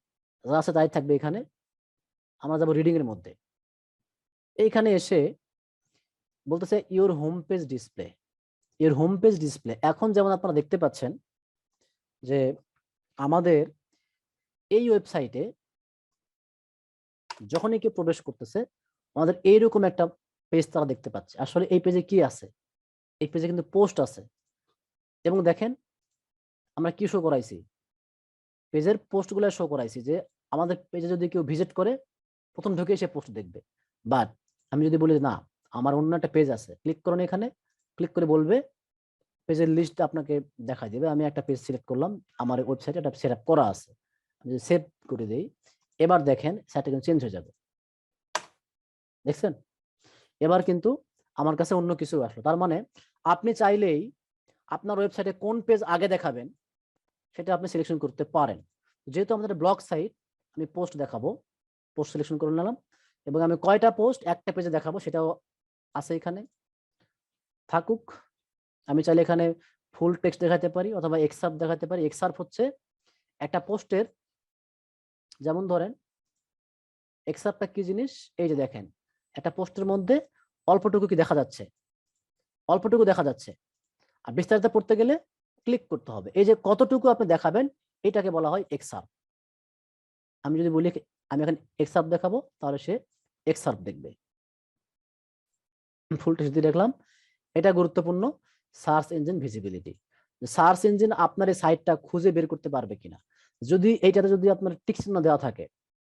যা আছে তাই থাকবে এখানে। আমরা যাবো রিডিং এর মধ্যে। এইখানে এসে বলতেছে your home page display. Your home page display, এখন যেমন আপনারা দেখতে পাচ্ছেন যে আমাদের এই ওয়েবসাইটে যখনই কেউ প্রবেশ করতেছে আমাদের এইরকম একটা পেজ তারা দেখতে পাচ্ছে। আসলে এই পেজে কি আছে? এই পেজে কিন্তু পোস্ট আছে, এবং দেখেন আমরা কি শো করাইছি, পেজের পোস্ট গুলো শো করাইছি, যে আমাদের পেজে যদি কেউ ভিজিট করে প্রথম ঢুকে সে পোস্ট দেখবে। বাট আমি যদি বলি না আমার অন্য একটা পেজ আছে, ক্লিক করুন এখানে, ক্লিক করে বলবে পেজের লিস্ট আপনাকে দেখাই দেবে। আমি একটা পেজ সিলেক্ট করলাম, আমার ওয়েবসাইটে এটা সেট আপ করা আছে, আমি যদি সেভ করে দেই, এবার দেখেন সাইটটা কিন্তু চেঞ্জ হয়ে যাবে। দেখছেন? এবার কিন্তু আমার কাছে অন্য কিছু আসলো। তার মানে আপনি চাইলেই আপনার ওয়েবসাইটে কোন পেজ আগে দেখাবেন সেটা আপনি সিলেকশন করতে পারেন। যেহেতু আমাদের ব্লগ সাইট, আমি পোস্ট দেখাবো, পোস্ট সিলেকশন করে নিলাম, এবং আমি কয়টা পোস্ট একটা পেজে দেখাবো সেটাও আছে এখানে, থাকুক। আমি চাইলে এখানে ফুল টেক্সট দেখাতে পারি অথবা এক্সার্প দেখাতে পারি। এক্সার্প হচ্ছে একটা পোস্টের, যেমন ধরেন এক্সার্পটা কি জিনিস, এই যে দেখেন একটা পোস্টের মধ্যে অল্পটুকু কি দেখা যাচ্ছে, অল্পটুকু দেখা যাচ্ছে, আর বিস্তারিত পড়তে গেলে ক্লিক করতে হবে। এই যে কতটুকু আপনি দেখাবেন এটাকে বলা হয় এক্সার্প। আমি যদি বলি আমি এখন এক্সার্প দেখাবো, তাহলে সে এক্সার্প দেখবে। ফুল টেক্সট দিয়ে দেখলাম। এটা গুরুত্বপূর্ণ, search engine visibility. Search engine আপনার এই সাইটটা খুঁজে বের করতে পারবে কিনা। যদি এইটাতে যদি আপনার টিক চিহ্ন দেওয়া থাকে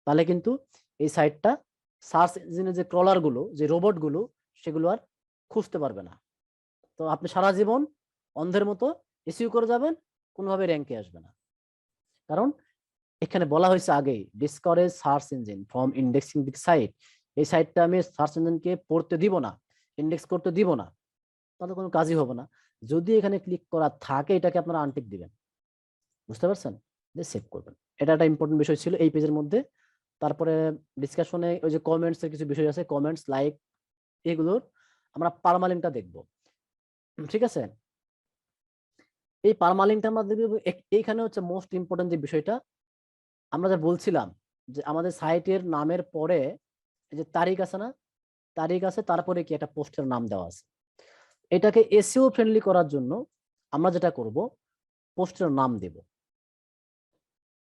তাহলে কিন্তু এই সাইটটা সার্চ ইঞ্জিনের যে ক্রলার গুলো, যে রোবট গুলো, সেগুলো আর খুঁজতে পারবে না। তো আপনি সারা জীবন অন্ধের মতো এসইও করে যাবেন, কোনোভাবে র্যাঙ্কে আসবে না। কারণ এখানে বলা হয়েছে আগেই, discourage search engine from indexing this site. এই সাইটটা আমি সার্চ ইঞ্জিনকে পড়তে দিব না, ইন্ডেক্স করতে দিব না, তাহলে কোনো কাজই হবে না। যদি এখানে ক্লিক করা থাকে এটাকে আপনারা আনটিক দিবেন, বুঝতে পারছেন, যে সেভ করবেন। এটা একটা ইম্পর্টেন্ট বিষয় ছিল এই পেজের মধ্যে। তারপরে ডিসকাশনে ওই যে কমেন্টস এর কিছু বিষয় আছে, কমেন্টস, লাইক, এগুলোর আমরা পারমালিংকটা দেখব, ঠিক আছে? এই পারমালিংকটা আমরা দেখব। এইখানে হচ্ছে মোস্ট ইম্পর্টেন্ট যে বিষয়টা আমরা যা বলছিলাম, যে আমাদের সাইটের নামের পরে এই যে তারিখ আছে না, তারিখ আছে, তারপরে কি একটা পোস্টের নাম দেওয়া আছে। এটাকে এসইও ফ্রেন্ডলি করার জন্য আমরা যেটা করব, পোস্টের নাম দেব।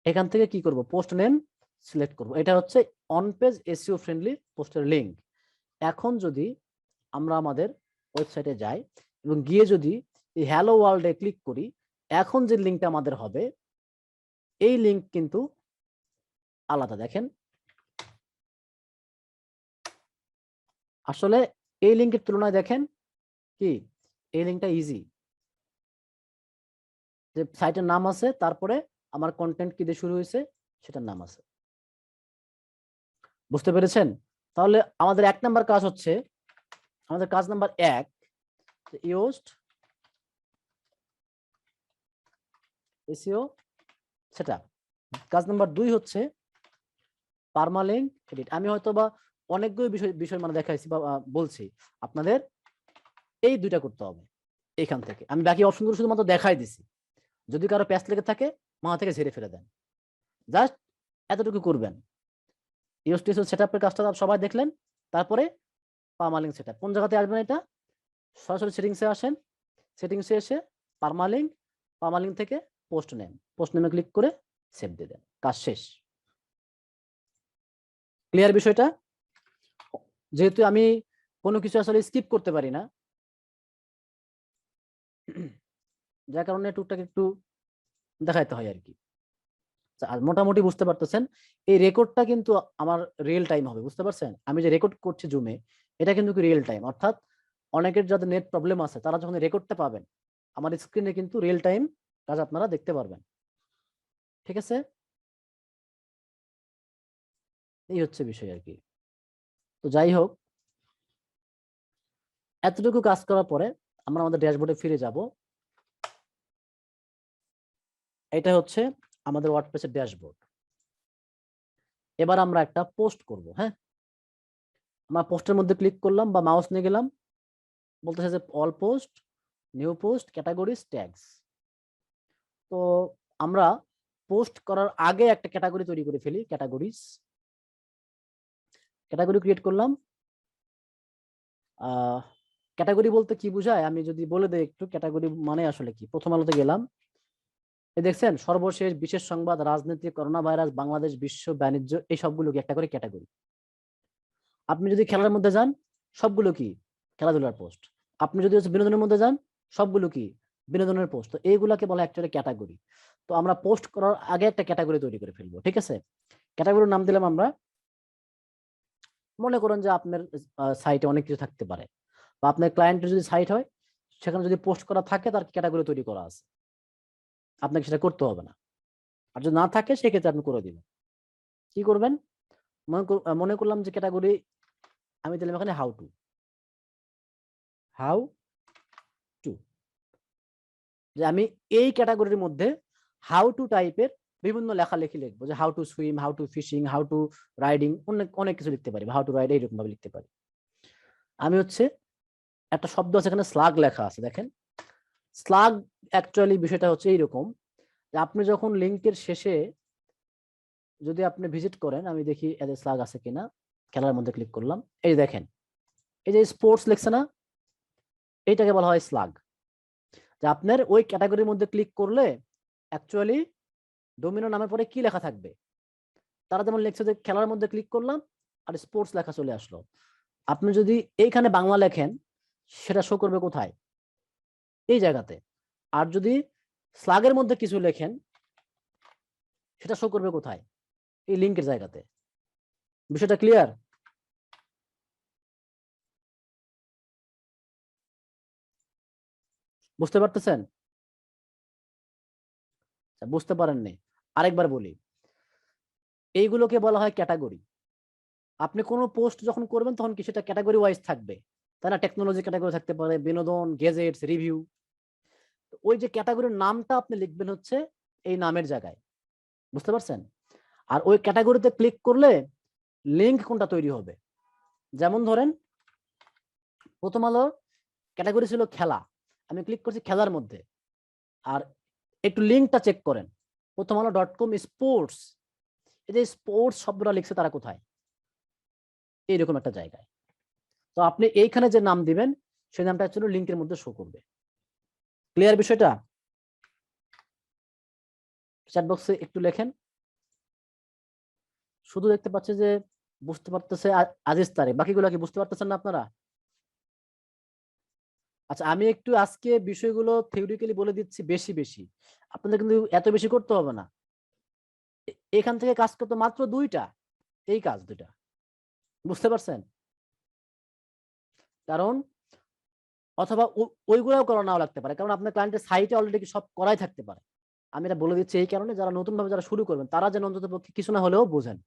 এখান থেকে কি করব, পোস্ট নেম সিলেক্ট করব। এটা হচ্ছে অন পেজ এসইও ফ্রেন্ডলি পোস্টের লিংক। এখন যদি আমরা আমাদের ওয়েবসাইটে যাই এবং গিয়ে যদি এই হ্যালো ওয়ার্ল্ডে ক্লিক করি, এখন যে লিঙ্কটা আমাদের হবে এই লিঙ্ক কিন্তু আলাদা। দেখেন আসলে এই লিঙ্কের তুলনায় দেখেন কি এই লিঙ্কটা ইজি, যে সাইটের নাম আছে, তারপরে আমার কন্টেন্ট কি দিয়ে শুরু হয়েছে সেটার নাম আছে। বুঝতে পেরেছেন? তাহলে আমাদের 1 নাম্বার কাজ হচ্ছে, আমাদের কাজ নাম্বার 1 ইউজড এসইও সেটআপ। কাজ নাম্বার 2 হচ্ছে পারমালিঙ্ক এডিট। আমি হয়তো বা অনেকগুলো বিষয় মানে দেখাইছি বা বলছি, আপনাদের এই দুইটা করতে হবে। এখান থেকে আমি বাকি অপশনগুলো শুধুমাত্র দেখাই দিছি, যদি কারো প্যাচ লেগে থাকে মাথা থেকে ঝেড়ে ফেলে দেন। জাস্ট এতটুকু করবেন। ইউএসটিএসও সেটআপের কাজটা সবাই দেখলেন। তারপরে পারমালিঙ্ক সেটআপ কোন জায়গাতে আসবেন, এটা সরাসরি সেটিংসে আসেন, সেটিংসে এসে পারমালিঙ্ক, পারমালিঙ্ক থেকে পোস্ট নেম, পোস্ট নেমে ক্লিক করে সেভ দিয়ে দেন, কাজ শেষ। ক্লিয়ার বিষয়টা? যেহেতু আমি কোনো কিছু আসলে স্কিপ করতে পারি না, যার কারণে টুকটাক একটু দেখাইতে হয় আর কি। আর মোটামুটি বুঝতে পারতেছেন, এই রেকর্ডটা কিন্তু আমার রিয়েল টাইম হবে, বুঝতে পারছেন? আমি যে রেকর্ড করছি জুমে, এটা কিন্তু রিয়েল টাইম। অর্থাৎ অনেকের যাদের নেট প্রবলেম আছে তারা যখন রেকর্ডটা পাবেন আমার স্ক্রিনে কিন্তু রিয়েল টাইম কাজ আপনারা দেখতে পারবেন। ঠিক আছে? এই হচ্ছে বিষয় আর কি। তো যাই হোক, এতটুকু কাজ করার পরে আমরা আমাদের ড্যাশবোর্ডে ফিরে যাব। এটা হচ্ছে আমাদের ওয়ার্ডপ্রেসের ড্যাশবোর্ড। এবার আমরা একটা পোস্ট করব। হ্যাঁ, আমরা পোস্টের মধ্যে ক্লিক করলাম বা মাউস নিয়ে গেলাম, বলতেছে যে all post, new post, categories, tags. তো আমরা পোস্ট করার আগে একটা ক্যাটাগরি তৈরি করে ফেলি, ক্যাটাগরিজ। ক্যাটাগরি ক্রিয়েট করলাম। ক্যাটাগরি বলতে কি বোঝায় আমি যদি বলে দেই একটু, ক্যাটাগরি মানে আসলে কি। প্রথম আলোতে গেলাম, এই দেখছেন সর্বশেষ বিশেষ সংবাদ, রাজনীতি, করোনা ভাইরাস, বাংলাদেশ, বিশ্ব বাণিজ্য, এই সবগুলো কি একটা করে ক্যাটাগরি। আপনি যদি খেলার মধ্যে যান, সবগুলো কি খেলাধুলার পোস্ট। আপনি যদি বিনোদনের মধ্যে যান, সবগুলো কি বিনোদনের পোস্ট। তো এইগুলাকে বলা অ্যাকচুয়ালি ক্যাটাগরি। তো আমরা পোস্ট করার আগে একটা ক্যাটাগরি তৈরি করে ফেলবো, ঠিক আছে। ক্যাটাগরির নাম দিলাম আমরা, মনে করেন যে আপনার সাইটে অনেক কিছু থাকতে পারে, বা আপনার ক্লায়েন্টের যদি সাইট হয় সেখানে যদি পোস্ট করা থাকে তার ক্যাটাগরি তৈরি করা আছে, আপনাকে সেটা করতে হবে না। আর যদি না থাকে সেক্ষেত্রে আপনি করে দিবেন। কি করবেন, মনে করলাম যে ক্যাটাগরি আমি দিলাম এখানে হাউ টু। হাউ টু, যে আমি এই ক্যাটাগরির মধ্যে হাউ টু টাইপের বিভিন্ন লেখালেখি লিখবো, যে how to swim, how to fishing, how to riding, অনেক অনেক কিছু লিখতে পারি, হাউ টু রাইড এইরকম ভাবে লিখতে পারি। আমি হচ্ছে একটা শব্দ আছে এখানে স্লাগ লেখা আছে, দেখেন স্লাগ। অ্যাকচুয়ালি বিষয়টা হচ্ছে এইরকম, যে আপনি যখন লিঙ্কের শেষে যদি আপনি ভিজিট করেন, আমি দেখি এদের স্লাগ আছে কিনা, খেলার মধ্যে ক্লিক করলাম, এই দেখেন এই যে স্পোর্টস লেখছে না, এইটাকে বলা হয় স্লাগ। যে আপনার ওই ক্যাটাগরির মধ্যে ক্লিক করলে অ্যাকচুয়ালি ডোমিনো নামের পরে কি লেখা থাকবে, তারা যেমন লিখছে যে খেলার মধ্যে ক্লিক করলাম আর স্পোর্টস লেখা চলে আসলো। আপনি যদি এইখানে বাংলা লেখেন সেটা শো করবে কোথায়, এই জায়গাতে। আর যদি স্লাগের মধ্যে কিছু লেখেন সেটা শো করবে কোথায়, এই লিঙ্কের জায়গাতে। বিষয়টা ক্লিয়ার? বুঝতে পারতেছেন? বুঝতে পারেননি, আরেকবার বলি। এইগুলোকে বলা হয় ক্যাটাগরি। আপনি কোনো পোস্ট যখন করবেন তখন কি সেটা ক্যাটাগরি ওয়াইজ থাকবে, তাই না? টেকনোলজি ক্যাটাগরি থাকতে পারে, বিনোদন, গেজেটস, রিভিউ। ওই যে ক্যাটাগরির নামটা আপনি লিখবেন হচ্ছে এই নামের জায়গায়, বুঝতে পারছেন? আর ওই ক্যাটাগরিতে ক্লিক করলে লিঙ্ক কোনটা তৈরি হবে, যেমন ধরেন প্রথম আলো ক্যাটাগরি ছিল খেলা, আমি ক্লিক করছি খেলার মধ্যে। আর একটু লিঙ্কটা চেক করেন, প্রথম আলো .com স্পোর্টস, এই যে স্পোর্টস শব্দটা লিখছে তারা কোথায়, এইরকম একটা জায়গায়। তো আপনি এইখানে যে নাম দিবেন সেই নামটা অ্যাকচুয়ালি লিঙ্কের মধ্যে শো করবে। ক্লিয়ার বিষয়টা? চ্যাট বক্সে একটু লেখেন। শুধু দেখতে পাচ্ছে যে বুঝতে পারতেছে আজিজ তারে, বাকিগুলো কি বুঝতে পারতেছেন না আপনারা? আচ্ছা, আমি একটু আজকে বিষয়গুলো থিওরিক্যালি বলে দিচ্ছি বেশি বেশি, আপনাদের কিন্তু এত বেশি করতে হবে না। এখান থেকে কাজ করতে মাত্র দুইটা, এই কাজ দুইটা, বুঝতে পারছেন? কারণ অথবা ওইগুলাও করা নাও লাগতে পারে, কারণ আপনার ক্লায়েন্টের সাইটে অলরেডি সব করাই থাকতে পারে। আমি এটা বলে দিচ্ছি এই কারণে, যারা নতুন ভাবে যারা শুরু করবেন তারা যেন অন্তত পক্ষে কিছু না হলেও বোঝেন,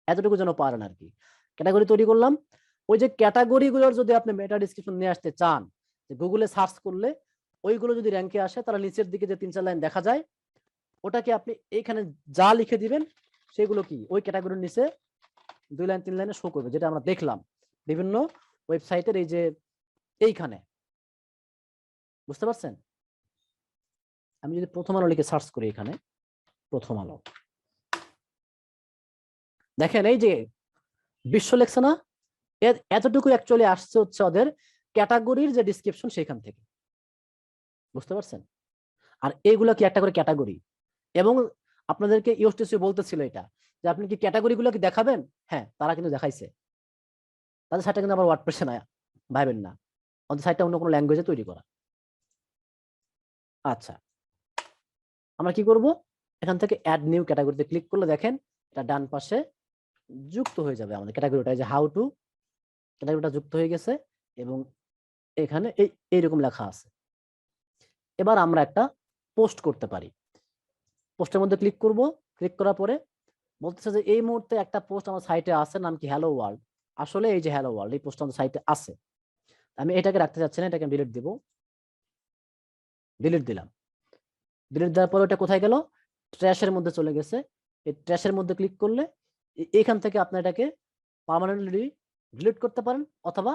এতটুকু যেন পারেন আর কি। ক্যাটাগরি তৈরি করলাম, ওই যে ক্যাটাগরি গুলোর যদি আপনি মেটা ডিসক্রিপশন নিয়ে আসতে চান, যে গুগলে সার্চ করলে ওইগুলো যদি র্যাঙ্কে আসে, তারা নিচের দিকে যে 3-4 লাইন দেখা যায়, ওটাকে আপনি এইখানে যা লিখে দিবেন সেগুলো কি ওই ক্যাটাগরির নিচে 2 লাইন 3 লাইনে শো করবে, যেটা আমরা দেখলাম বিভিন্ন ওয়েবসাইটের এই যে এইখানে। বুঝতে পারছেন? আমি যদি প্রথম আলো লিখে সার্চ করি, এখানে প্রথম আলো, দেখেন এই যে বিশ্ব লেখছে না, এতটুকু অ্যাকচুয়ালি আসছে হচ্ছে ওদের ক্যাটাগরির যে ডিসক্রিপশন সেখান থেকে। বুঝতে পারছেন? আর এইগুলা কি একটা করে ক্যাটাগরি। এবং আপনাদেরকে ইউএসটিসি বলতেছিল এটা, যে আপনি কি ক্যাটাগরি গুলো কি দেখাবেন? হ্যাঁ, তারা কিন্তু দেখাইছে। তাদের সাইটটা কিন্তু আবার ওয়ার্ডপ্রেসে না, ভাবেন না, ওদের সাইটটা অন্য কোনো ল্যাঙ্গুয়েজে তৈরি করা। আচ্ছা, আমরা কি করব, এখান থেকে অ্যাড নিউ ক্যাটাগরিতে ক্লিক করলে দেখেন এটা ডান পাশে যুক্ত হয়ে যাবে আমাদের ক্যাটাগরিটা, যে হাউ টু ক্যাটাগরিটা যুক্ত হয়ে গেছে এবং এখানে এইরকম লেখা আছে। এবার আমরা একটা পোস্ট করতে পারি। পোস্টের মধ্যে ক্লিক করব, ক্লিক করার পরে বলতেছে যে এই মুহূর্তে একটা পোস্ট আমার সাইটে আছে, নাম কি হ্যালো ওয়ার্ল্ড। আসলে এই যে হ্যালো ওয়ার্ল্ড, এই পোস্ট আমাদের সাইটে আছে, আমি এটাকে রাখতে চাচ্ছি না, এটাকে ডিলিট দিব। ডিলিট দিলাম। ডিলিট দেওয়ার পরে ওটা কোথায় গেল? ট্র্যাশের মধ্যে চলে গেছে। এই ট্র্যাশের মধ্যে ক্লিক করলে এখান থেকে আপনি এটাকে পার্মানেন্টলি ডিলিট করতে পারেন অথবা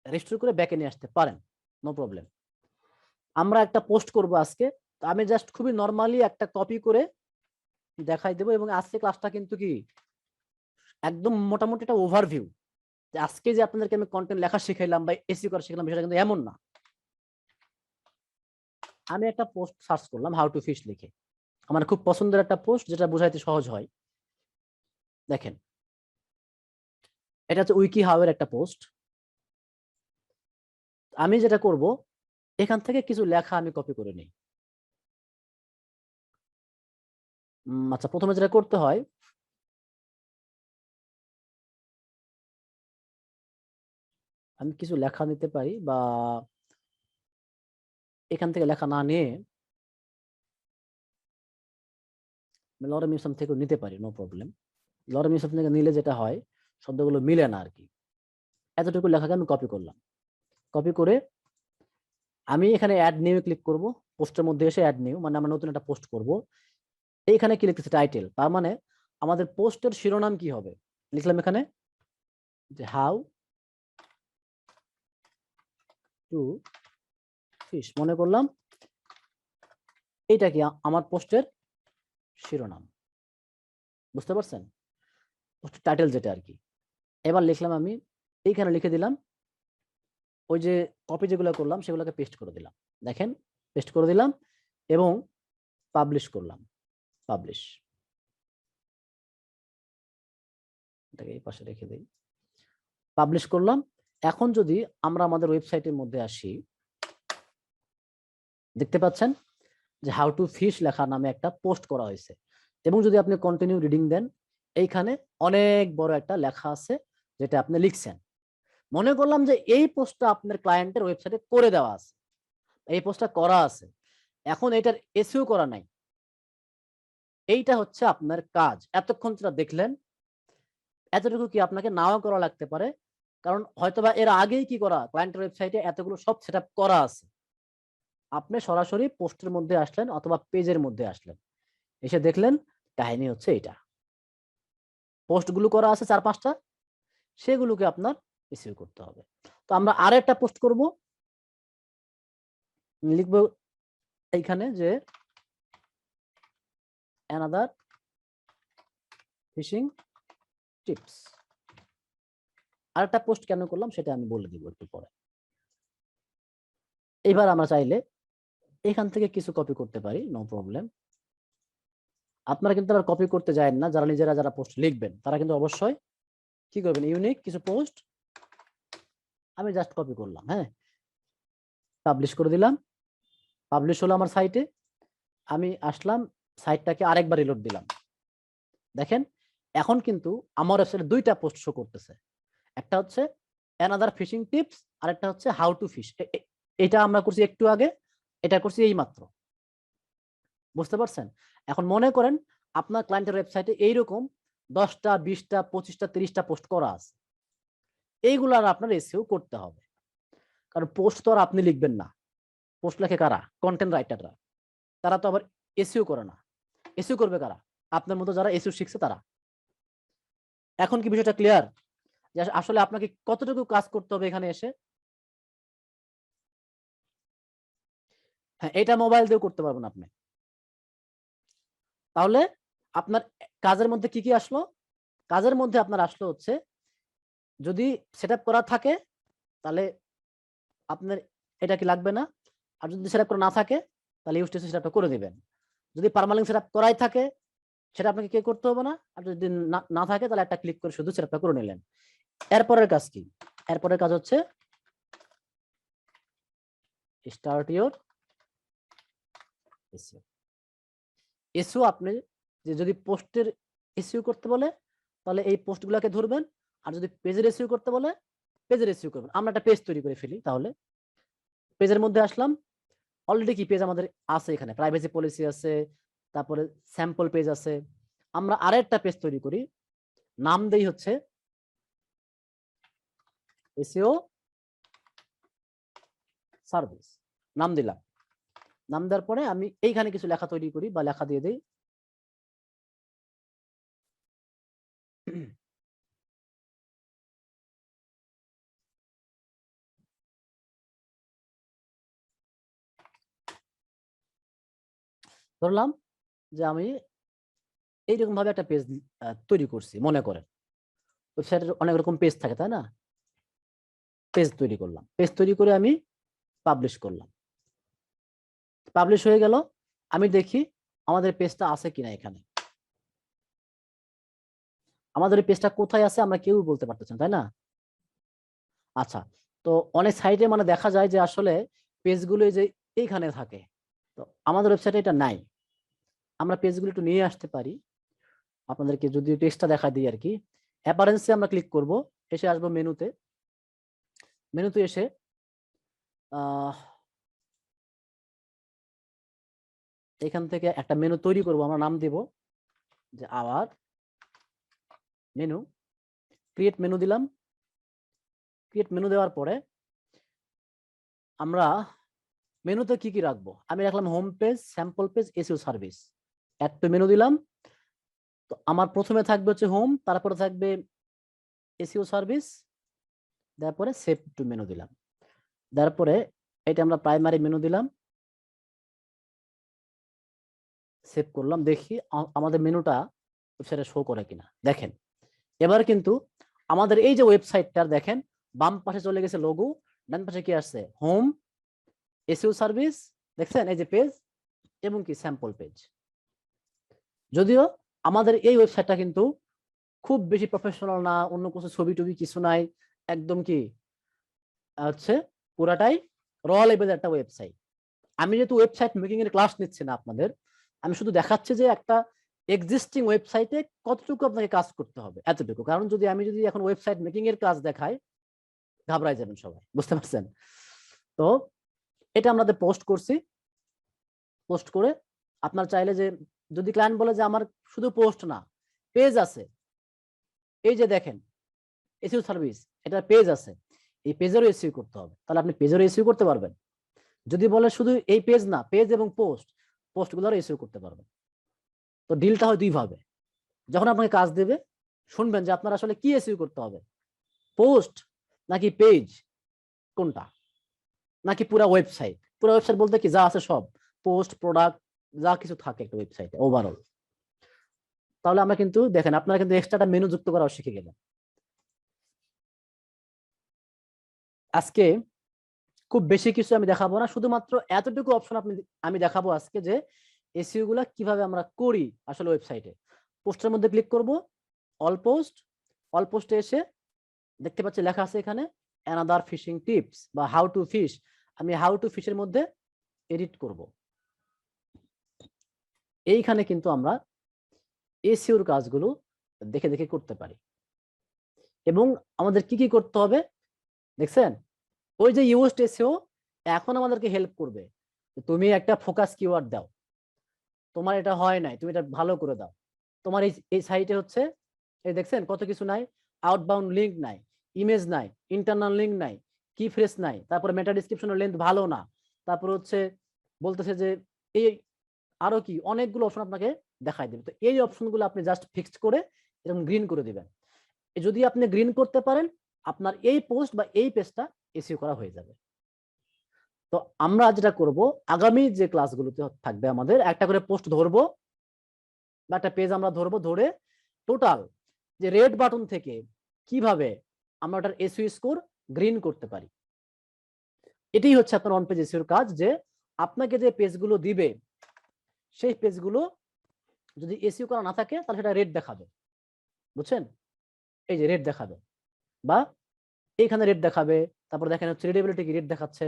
রেস্টোর করে ব্যাকে নিয়ে আসতে পারেন, নো প্রবলেম। আমরা একটা পোস্ট করব আজকে, তো আমি জাস্ট খুবই নরমালি একটা কপি করে দেখাই দেবো। এবং আজকে ক্লাসটা কিন্তু কি একদম মোটামুটি একটা ওভারভিউ, যে আজকে যে আপনাদেরকে আমি কন্টেন্ট লেখা শিখাইলাম বা এসইও করা শিখালাম, বিষয়টা কিন্তু এমন না। আমি একটা পোস্ট সার্চ করলাম হাউ টু ফিশ লিখে, আমার খুব পছন্দের একটা পোস্ট, যেটা বোঝাইতে সহজ হয়। দেখেন, এটা হচ্ছে উইকি হাউ এর একটা পোস্ট। আমি যেটা করব, এখান থেকে কিছু লেখা আমি কপি করে নিই। আচ্ছা, প্রথমে যেটা করতে হয়, আমি কিছু লেখা নিতে পারি, বা এখান থেকে লেখা না নিয়ে লরেম ইউসাম থেকে নিতে পারি, নো প্রবলেম। লরেম ইউসাম থেকে নিলে যেটা হয়, শব্দগুলো মিলে না আর কি। এতটুকু লেখাকে আমি কপি করলাম। কপি করে আমি এখানে অ্যাড নিউ ক্লিক করব। পোস্টের মধ্যে এসে অ্যাড নিউ, মানে আমরা নতুন একটা পোস্ট করব। এইখানে কি লিখতেছে? টাইটেল। তার মানে আমাদের পোস্টের শিরোনাম কি হবে? লিখলাম এখানে যে হাউ টু ফিশ, মনে করলাম এইটা কি আমার পোস্টের শিরোনাম। বুঝতে পারছেন? পোস্টের টাইটেল যেটা আর কি। এবার লিখলাম আমি, এইখানে লিখে দিলাম, ওই যে কপি যেগুলো করলাম সেগুলোকে পেস্ট করে দিলাম। দেখেন, পেস্ট করে দিলাম এবং পাবলিশ করলাম। পাবলিশ, এটাকে এই পাশে রেখে দিই। পাবলিশ করলাম। এখন যদি আমরা আমাদের ওয়েবসাইটের মধ্যে আসি, দেখতে পাচ্ছেন যে হাউ টু ফিশ লেখা নামে একটা পোস্ট করা হয়েছে। এবং যদি আপনি কন্টিনিউ রিডিং দেন, এইখানে অনেক বড় একটা লেখা আছে যেটা আপনি লিখছেন। মনে করলাম যে এই পোস্টটা আপনার ক্লায়েন্টের ওয়েবসাইটে করে দেওয়া আছে, এই পোস্টটা করা আছে, এখন এটার এসইও করা নাই। এইটা হচ্ছে আপনার কাজ। এতক্ষণ যেটা দেখলেন, এতটুকু কি আপনাকে নাও করা লাগতে পারে, কারণ হয়তোবা এর আগেই কি করা, ক্লায়েন্টের ওয়েবসাইটে এতগুলো সব সেটআপ করা আছে। আপনি সরাসরি পোস্টের মধ্যে আসলেন অথবা পেজের মধ্যে আসলেন, এসে দেখলেন কাহিনী হচ্ছে এটা। পোস্টগুলো করা আছে 4-5টা, সেগুলোকে আপনার রিসিভ করতে হবে। তো আমরা আরেকটা পোস্ট করব, লিখব এইখানে যে অ্যানাদার ফিশিং টিপস। আরেকটা পোস্ট কেন করলাম সেটা আমি বলে দিব একটু পরে। এবার আমরা চাইলে এখান থেকে কিছু কপি করতে পারি, নো প্রবলেম। আপনারা কিন্তু আবার কপি করতে যায় না, যারা নিজেরা যারা পোস্ট লিখবেন তারা কিন্তু অবশ্যই কি করবেন, ইউনিক কিছু পোস্ট আমি জাস্ট কপি করলাম, হ্যাঁ, পাবলিশ করে দিলাম। পাবলিশ হলো আমার সাইটে। আমি আসলাম, সাইটটাকে আরেকবার রিলোড দিলাম। দেখেন, এখন কিন্তু আমার ওয়েবসাইটে 2টা পোস্ট শো করতেছে। একটা হচ্ছে অ্যানাদার ফিশিং টিপস, আর একটা হচ্ছে হাউ টু ফিশ। এটা আমরা করছি একটু আগে, এটা করছি এই মাত্র। বুঝতে পারছেন? এখন মনে করেন আপনার ক্লায়েন্টের ওয়েবসাইটে এইরকম 10টা 20টা 25টা 30টা পোস্ট করা আছে, এইগুলো আর আপনার এসইও করতে হবে। কারণ পোস্ট তো আর আপনি লিখবেন না, পোস্ট লেখে কারা? কন্টেন্ট রাইটাররা। তারা তো আবার এসইও করে না। এসইও করবে কারা? আপনার মতো যারা এসইও শিখছে তারা। এখন কি বিষয়টা ক্লিয়ার যে আসলে আপনাকে কতটুকু কাজ করতে হবে এখানে এসে? হ্যাঁ, এটা মোবাইল দিয়েও করতে পারবেন আপনি। তাহলে আপনার কাজের মধ্যে কি কি আসলো? কাজের মধ্যে আপনার আসলো হচ্ছে, যদি সেটআপ করা থাকে তাহলে আপনার এটা কি লাগবে না। আর যদি সেটআপ করা না থাকে তাহলে ইউস্টেসি সেটআপটা করে দিবেন। যদি পার্মানেন্ট সেটআপ করাই থাকে সেটা আপনাকে কে করতে হবে না। আর যদি না থাকে তাহলে একটা ক্লিক করে শুধু সেটআপটা করে নিলেন। এরপরের কাজ কি? এরপরের কাজ হচ্ছে স্টার্ট ইওর এসইও। এসইও আপনি যদি পোস্টের এসইও করতে বলে তাহলে এই পোস্টগুলোকে ধরবেন, আর যদি পেজের এসইও করতে বলে পেজের এসইও করবেন। আমরা একটা পেজ তৈরি করে ফেলি। তাহলে পেজের মধ্যে আসলাম, অলরেডি কি পেজ আমাদের আছে, এখানে প্রাইভেসি পলিসি আছে, তারপরে স্যাম্পল পেজ আছে, আমরা আরেকটা পেজ তৈরি করি, নাম দেই হচ্ছে এসইও সার্ভিস, নাম দিলাম। নাম দেওয়ার পরে আমি এইখানে কিছু লেখা তৈরি করি বা লেখা দিয়ে দিই। ধরলাম যে আমি এইরকম ভাবে একটা পেজ তৈরি করছি, মনে করেন ওয়েবসাইটের অনেক রকম পেজ থাকে তাই না, পেজ তৈরি করলাম, পেজ তৈরি করে আমি পাবলিশ করলাম, পাবলিশ হয়ে গেল। আমি দেখি আমাদের পেজটা আছে কিনা এখানে। আমাদের পেজটা কোথায় আছে আমরা কেউ বলতে পারতেছেন তাই না। আচ্ছা, তো অনেক সাইটে মানে দেখা যায় যে আসলে পেজগুলো যে এইখানে থাকে, তো আমাদের ওয়েবসাইটে এটা নাই। আমরা পেজগুলো একটু নিয়ে আসতে পারি, আপনাদেরকে যদি পেজটা দেখা দিই আর কি। অ্যাপারেন্সে আমরা ক্লিক করব, এসে আসবো মেনুতে, মেনুতে এসে এখান থেকে একটা মেনু তৈরি করব, আমরা নাম দেব যে আওয়ার মেনু, ক্রিয়েট মেনু দিলাম। ক্রিয়েট মেনু দেওয়ার পরে আমরা মেনুতে কি কি রাখবো, আমি রাখলাম home page, sample page, SEO service. Add to menu দিলাম। তো আমার প্রথমে থাকবে হচ্ছে হোম, তারপরে থাকবে এসইও সার্ভিস, তারপরে সেভ টু মেনু দিলাম। তারপরে এটা আমরা প্রাইমারি মেনু দিলাম, সেভ করলাম। দেখি আমাদের মেনুটা ওয়েবসাইটে শো করে কিনা। দেখেন এবার কিন্তু আমাদের এই যে ওয়েবসাইটটার দেখেন বাম পাশে চলে গেছে লোগো, ডান পাশে কি আসছে হোম, এসইও সার্ভিস, দেখছেন এই যে পেজ এবং কি স্যাম্পল পেজ। যদিও আমাদের এই ওয়েবসাইটটা কিন্তু খুব বেশি প্রফেশনাল না, অন্য কিছু ছবি টবি কিছু নাই, একদম কি হচ্ছে পুরাটাই র লেভেলের একটা ওয়েবসাইট। আমি যেহেতু ওয়েবসাইট মেকিং এর ক্লাস নিচ্ছি না আপনাদের, আমি শুধু দেখাচ্ছি যে একটা এক্সিস্টিং ওয়েবসাইটে কতটুকু আপনাকে কাজ করতে হবে এতটুকু। কারণ যদি এখন ওয়েবসাইট মেকিং এর কাজ দেখাই ঘাবড়ায় যাবেন সবাই, বুঝতে পারছেন। তো এটা আমাদের পোস্ট করছি, পোস্ট করে আপনার চাইলে যে যদি ক্লায়েন্ট বলে যে আমার শুধু পোস্ট না পেজ আছে, এই যে দেখেন এসইও সার্ভিস এটা পেজ আছে, এই পেজেরও এসইও করতে হবে, তাহলে আপনি পেজেরও এসইও করতে পারবেন। যদি বলে শুধু এই পেজ না, পেজ এবং পোস্ট, পোস্টগুলোরও এসইও করতে পারবেন। তো ডিলটা হয় দুই ভাবে। যখন আপনাকে কাজ দেবে শুনবেন যে আপনার আসলে কি এসইও করতে হবে, পোস্ট নাকি পেজ, কোনটা, নাকি পুরো ওয়েবসাইট। পুরো ওয়েবসাইট বলতে কি যা আছে সব, পোস্ট, প্রোডাক্ট, যা কিছু থাকে একটা ওয়েবসাইটে ওভারঅল। তাহলে আমরা কিন্তু দেখেন আপনারা কিন্তু এক্সট্রাটা মেনু যুক্ত করাও শিখে গেলেন। আজকে খুব বেশি কিছু আমি দেখাবো না, শুধুমাত্র এতটুকু অপশন আমি দেখাবো আজকে যে এসইও গুলা কিভাবে আমরা করি আসলে ওয়েবসাইটে। পোস্টের মধ্যে ক্লিক করব, অল পোস্ট, অল পোস্টে এসে দেখতে পাচ্ছি লেখা আছে এখানে অ্যানাদার ফিশিং টিপস বা হাউ টু ফিশ। আমি হাউ টু ফিশের মধ্যে এডিট করব। এইখানে কিন্তু আমরা এসইওর কাজগুলো দেখে দেখে করতে পারি। এবং আমাদের কি কি করতে হবে দেখছেন, ওই যে ইউজড এসইও এখন আমাদেরকে হেল্প করবে। তুমি একটা ফোকাস কিওয়ার্ড দাও, তোমার এটা হয় নাই, তুমি এটা ভালো করে দাও। তোমার এই সাইটে হচ্ছে এই দেখছেন কত কিছু নাই, আউটবাউন্ড লিঙ্ক নাই, ইমেজ নাই, ইন্টারনাল লিঙ্ক নাই, কি ফ্রেস নাই, তারপরে মেটা ডেসক্রিপশনের লেন্থ ভালো না, তারপর হচ্ছে বলতেছে যে এই আরো কি অনেকগুলো অপশন আপনাকে দেখাই দেবে। তো এই অপশনগুলো আপনি জাস্ট ফিক্সড করে এরকম গ্রিন করে দিবেন। যদি আপনি গ্রিন করতে পারেন আপনার এই পোস্ট বা এই পেজটা এসইও করা হয়ে যাবে। তো আমরা যেটা করব আগামী যে ক্লাসগুলোতে থাকবে আমাদের একটা করে পোস্ট ধরবো বা একটা পেজ আমরা ধরবো, ধরে টোটাল যে রেড বাটন থেকে কিভাবে আমরা ওটার এসইও স্কোর গ্রিন করতে পারি। এটাই হচ্ছে আপনার অন পেজ এসইওর কাজ, যে আপনাকে যে পেজগুলো দিবে সেই পেজগুলো যদি এসইও করা না থাকে তাহলে সেটা রেড দেখাবে, বুঝছেন, এই যে রেড দেখাবে বা এইখানে রেড দেখাবে। তারপর দেখেন হচ্ছে রিডেবিলিটি কি রেড দেখাচ্ছে,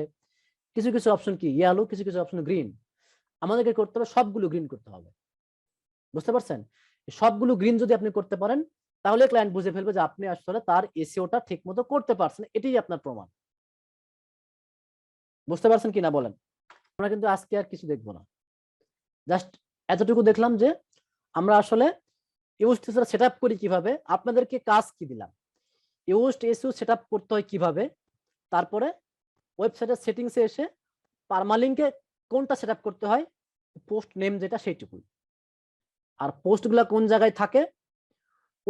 কিছু কিছু অপশন কি ইয়েলো, কিছু কিছু অপশন গ্রিন। আমাদেরকে করতে হবে সবগুলো গ্রিন করতে হবে, বুঝতে পারছেন। সবগুলো গ্রিন যদি আপনি করতে পারেন তাহলে ক্লায়েন্ট বুঝে ফেলবে যে আপনি আসলে তার এসইওটা ঠিক মতো করতে পারছেন, এটাই আপনার প্রমাণ। বুঝতে পারছেন কিনা বলেন। আমরা কিন্তু আজকে আর কিছু দেখবো না, জাস্ট এতটুকু দেখলাম যে আমরা আসলে ইউজ টিএসইউ সেটআপ করি কিভাবে, আপনাদেরকে কাজ কি দিলাম, ইউজ টিএসইউ সেটআপ করতে হয় কিভাবে, তারপরে ওয়েবসাইটের সেটিংসে এসে পারমালিঙ্কে কোনটা সেটআপ করতে হয়, পোস্ট নেম যেটা সেইটুকুই। আর পোস্টগুলো কোন জায়গায় থাকে,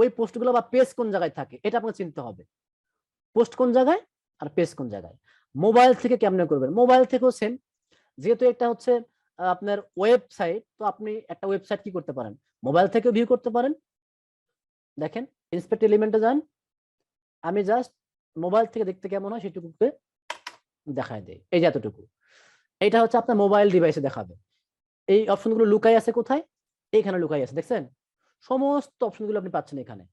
ওই পোস্টগুলো বা পেজ কোন জায়গায় থাকে এটা আপনাকে চিনতে হবে। পোস্ট কোন জায়গায় আর পেজ কোন জায়গায়। মোবাইল থেকে কেমনে করবেন, মোবাইল থেকেও সেম, যেহেতু এটা হচ্ছে আপনার ওয়েবসাইট, তো আপনি একটা ওয়েবসাইট কি করতে পারেন, মোবাইল থেকে ভিউ করতে পারেন। দেখেন ইন্সপেক্ট এলিমেন্টে যান, আমি জাস্ট মোবাইল থেকে দেখতে কেমন হয় সেটুকুকে দেখায় দেয়, এই যে এতটুকু। এটা হচ্ছে আপনার মোবাইল ডিভাইসে দেখাবে। এই অপশনগুলো লুকাই আছে কোথায়, এইখানে লুকাই আছে, দেখছেন সমস্ত অপশনগুলো আপনি পাচ্ছেন এখানে।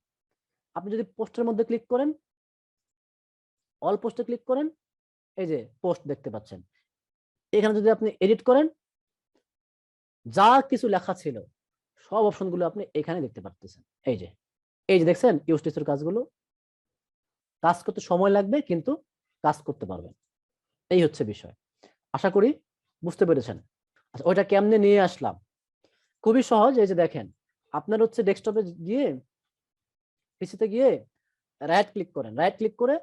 আপনি যদি পোস্টের মধ্যে ক্লিক করেন, অল পোস্টে ক্লিক করেন, এই যে পোস্ট দেখতে পাচ্ছেন। এখানে যদি আপনি এডিট করেন, যা কিছু লেখা ছিল সব অপশনগুলো আপনি এখানে দেখতে পারতেছেন। এই যে দেখছেন ইউজ টিএসইউর কাজগুলো। কাজ করতে সময় লাগবে কিন্তু কাজ করতে পারবেন, এই হচ্ছে বিষয়। আশা করি বুঝতে পেরেছেন। আচ্ছা ওইটা কেমনে নিয়ে আসলাম, খুবই সহজ। এই যে দেখেন আপনার হচ্ছে ডেস্কটপে গিয়ে, পিসিতে গিয়ে রাইট ক্লিক করেন, রাইট ক্লিক করে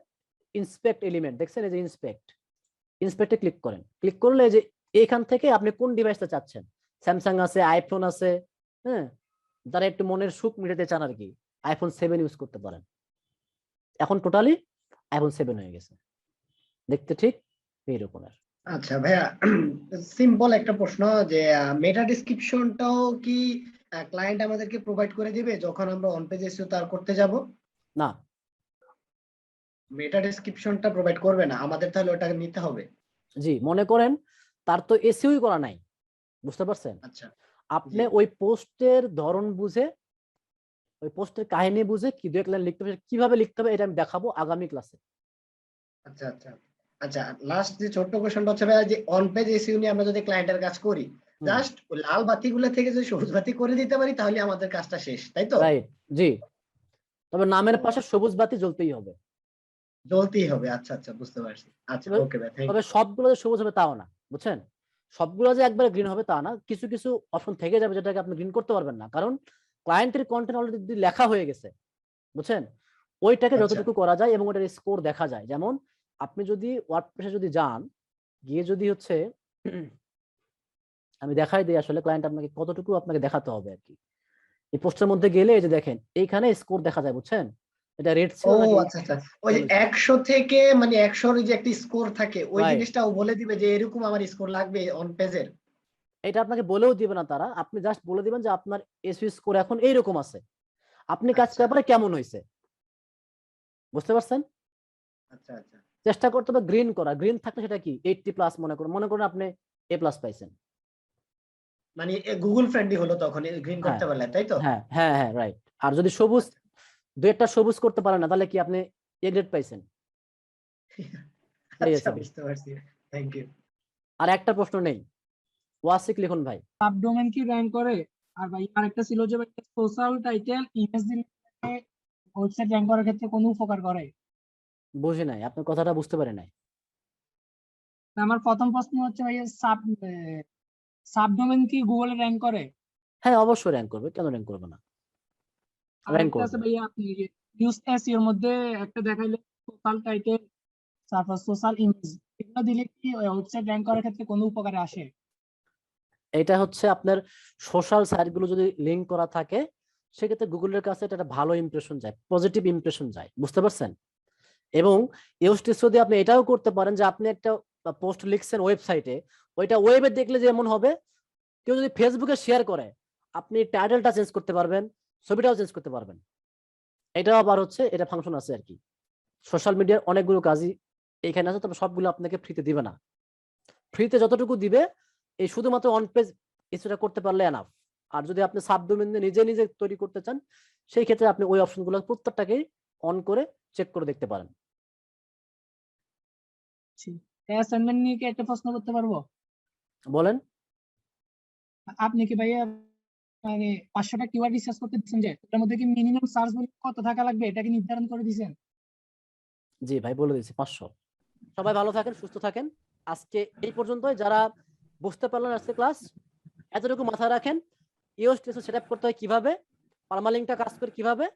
ইন্সপেক্ট এলিমেন্ট, দেখছেন এই যে ইন্সপেক্টে ক্লিক করেন। ক্লিক করলে এই যে এখান থেকে আপনি কোন ডিভাইসটা চাচ্ছেন, স্যামসাং আছে, আইফোন আছে, হ্যাঁ, যারা একটু মনের সুখ মিটাতে চান আর কি, আইফোন 7 ইউজ করতে পারেন। এখন টোটালি আইফোন 7 হয়ে গেছে, দেখতে ঠিক এইরকমের। আচ্ছা ভাইয়া, সিম্পল একটা প্রশ্ন, যে মেটা ডেসক্রিপশনটাও কি ক্লায়েন্ট আমাদেরকে প্রোভাইড করে দিবে যখন আমরা অন পেজ এসইও তার করতে যাব? না, মেটা ডেসক্রিপশনটা প্রোভাইড করবে না আমাদের, তাহলে ওটা নিতে হবে? জি, মনে করেন তার তো এসইওই করা নাই, বুঝতে পারছেন, আচ্ছা, আপনি ওই পোস্টের ধরন বুঝে, ওই পোস্টের কাহিনী বুঝে কি দু এক লাইন লিখতে হবে, কিভাবে লিখতে হবে এটা আমি দেখাবো আগামী ক্লাসে। আচ্ছা, আচ্ছা, আচ্ছা। লাস্ট যে ছোট্ট কোশ্চেনটা হচ্ছে ভাইয়া, যে অন পেজ এসইও নিয়ে আমরা যদি ক্লায়েন্টের কাজ করি, জাস্ট লাল বাতিগুলো থেকে যদি সবুজ বাতি করে দিতে পারি তাহলে আমাদের কাজটা শেষ, তাই তো? রাইট, জি, তবে নামের পাশে সবুজ বাতি জ্বলতেই হবে, জ্বলতেই হবে। আচ্ছা, আচ্ছা, বুঝতে পারছি। আচ্ছা, ওকে ভাই, থ্যাংক তবে ইউ। সবগুলো যে সবুজ হবে তাও না, বুঝছেন, সবগুলো যে একবারে গ্রিন হবে তা না, কিছু কিছু অপশন থেকে যাবে যেটাকে আপনি গ্রিন করতে পারবেন না, কারণ ক্লায়েন্টের কন্টেন্ট অলরেডি লেখা হয়ে গেছে, বুঝছেন, ওইটাকে আচ্ছা, যতটুকু করা যায় এবং ওটার স্কোর দেখা যায়। যেমন আপনি যদি ওয়ার্ডপ্রেসে যদি যান, গিয়ে যদি হচ্ছে আমি দেখাই দিই আসলে ক্লায়েন্ট আপনাকে কতটুকু আপনাকে দেখাতে হবে আর কি। এই পোস্টের মধ্যে গেলে এই যে দেখেন এইখানে স্কোর দেখা যায়, বুঝছেন, এটা রেড ছিল ও নাকি আচ্ছা, আচ্ছা। ওই যে 100 থেকে মানে 100 এর যে একটা স্কোর থাকে, ওই রাইট, জিনিসটাও বলে দিবে যে এরকম আমার স্কোর লাগবে অন পেজের? এটা আপনাকে বলেও দিবে না তারা, আপনি জাস্ট বলে দিবেন যে আপনার এসইও স্কোর এখন এইরকম আছে, আপনি কাজ আচ্ছা, করার পরে কেমন হয়েছে, বুঝতে পারছেন। আচ্ছা, আচ্ছা। চেষ্টা করতে হবে গ্রিন করা, গ্রিন থাকলে সেটা কি 80 প্লাস, মনে করুন আপনি এ প্লাস পাইছেন। মানে গুগল ফ্রেন্ডলি হলো তখন গ্রিন হ্যাঁ করতে পারলে, তাই তো? হ্যাঁ হ্যাঁ হ্যাঁ, রাইট। আর যদি সবুজ, আচ্ছা, দু একটা সবুজ করতে পারেন না, তাহলে কি আপনি এ গ্রেড পাইছেন, এই আচ্ছা, হচ্ছে বিষয়। বুঝতে পারছি। Thank you. আর একটা প্রশ্ন নেই, ওয়াসিক লিখুন ভাই। সাবডোমেন কি র্যাঙ্ক করে? আর ভাই আরেকটা ছিল যে সোশ্যাল টাইটেল ইমেজ দিলে ওয়েবসাইট র্যাঙ্ক করার ক্ষেত্রে কোনো উপকার করে? বুঝি নাই, আপনার কথাটা বুঝতে পারি নাই। আমার প্রথম প্রশ্ন হচ্ছে ভাই, সাবডোমেন কি গুগলে র্যাঙ্ক করে? হ্যাঁ অবশ্যই র্যাঙ্ক করবে, কেন র্যাঙ্ক করবে না, র্যাঙ্ক আরেকটা আছে করবে। ভাইয়া, আপনি ইউজ এসইও এর মধ্যে একটা দেখাইলে সোশ্যাল টাইটেল, তারপর সোশ্যাল ইমেজ, এগুলো দিলে কি ওয়েবসাইট র্যাঙ্ক করার ক্ষেত্রে কোনো উপকারে আসে? এটা হচ্ছে আপনার সোশ্যাল সাইটগুলো যদি লিংক করা থাকে সেক্ষেত্রে গুগলের কাছে এটা একটা ভালো ইমপ্রেশন যায়, পজিটিভ ইমপ্রেশন যায়, বুঝতে পারছেন। এবং ইউস্টিসিও দিয়ে আপনি এটাও করতে পারেন যে আপনি একটা পোস্ট লিখছেন ওয়েবসাইটে, ওইটা ওয়েবে দেখলে যেমন হবে, কেউ যদি ফেসবুকে শেয়ার করে আপনি টাইটেলটা চেঞ্জ করতে পারবেন, ছবিটাও চেঞ্জ করতে পারবেন। এটাও আবার হচ্ছে এটা ফাংশন আছে আর কি। সোশ্যাল মিডিয়ার অনেকগুলো কাজই এখানে আছে, তবে সবগুলো আপনাকে ফ্রিতে দিবে না। ফ্রিতে যতটুকু দিবে এই শুধুমাত্র অন পেজ কিছুটা করতে পারলে এনাফ। আর যদি আপনি সাবডোমেন নিজে নিজে তৈরি করতে চান সেই ক্ষেত্রে আপনি ওই অপশনগুলো প্রত্যেকটাকেই অন করে চেক করে দেখতে পারেন। অ্যাসাইনমেন্ট নিয়ে কি একটা প্রশ্ন করতে পারবো? বলেন। আপনি কি ভাইয়া মানে 500টা কিওয়ার্ড রিসার্চ করতে দিচ্ছেন, যে এটার মধ্যে কি মিনিমাম সার্চ ভলিউম কত থাকা লাগবে এটা কি নির্ধারণ করে দিয়েছেন? জি ভাই বলে দিচ্ছি 500। সবাই ভালো থাকেন, সুস্থ থাকেন। আজকে এই পর্যন্তই। যারা বুঝতে পারলেন আজকে ক্লাস, এতটুকু মাথায় রাখেন ইওস টেস্ট সেটআপ করতে হয় কিভাবে, পার্মালিঙ্কটা কাজ করে কিভাবে,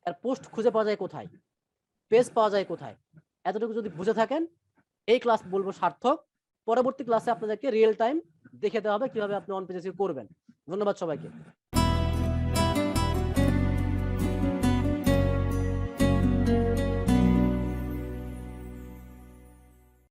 আর পোস্ট খুঁজে পাওয়া যায় কোথায়, পেজ পাওয়া যায় কোথায়, এতটুকু যদি বুঝে থাকেন এই ক্লাস বলবো সার্থক। পরবর্তী ক্লাসে আপনাদেরকে রিয়েল টাইম দেখে দেওয়া হবে কিভাবে আপনি অন পেজ এসইও করবেন। ধন্যবাদ সবাইকে।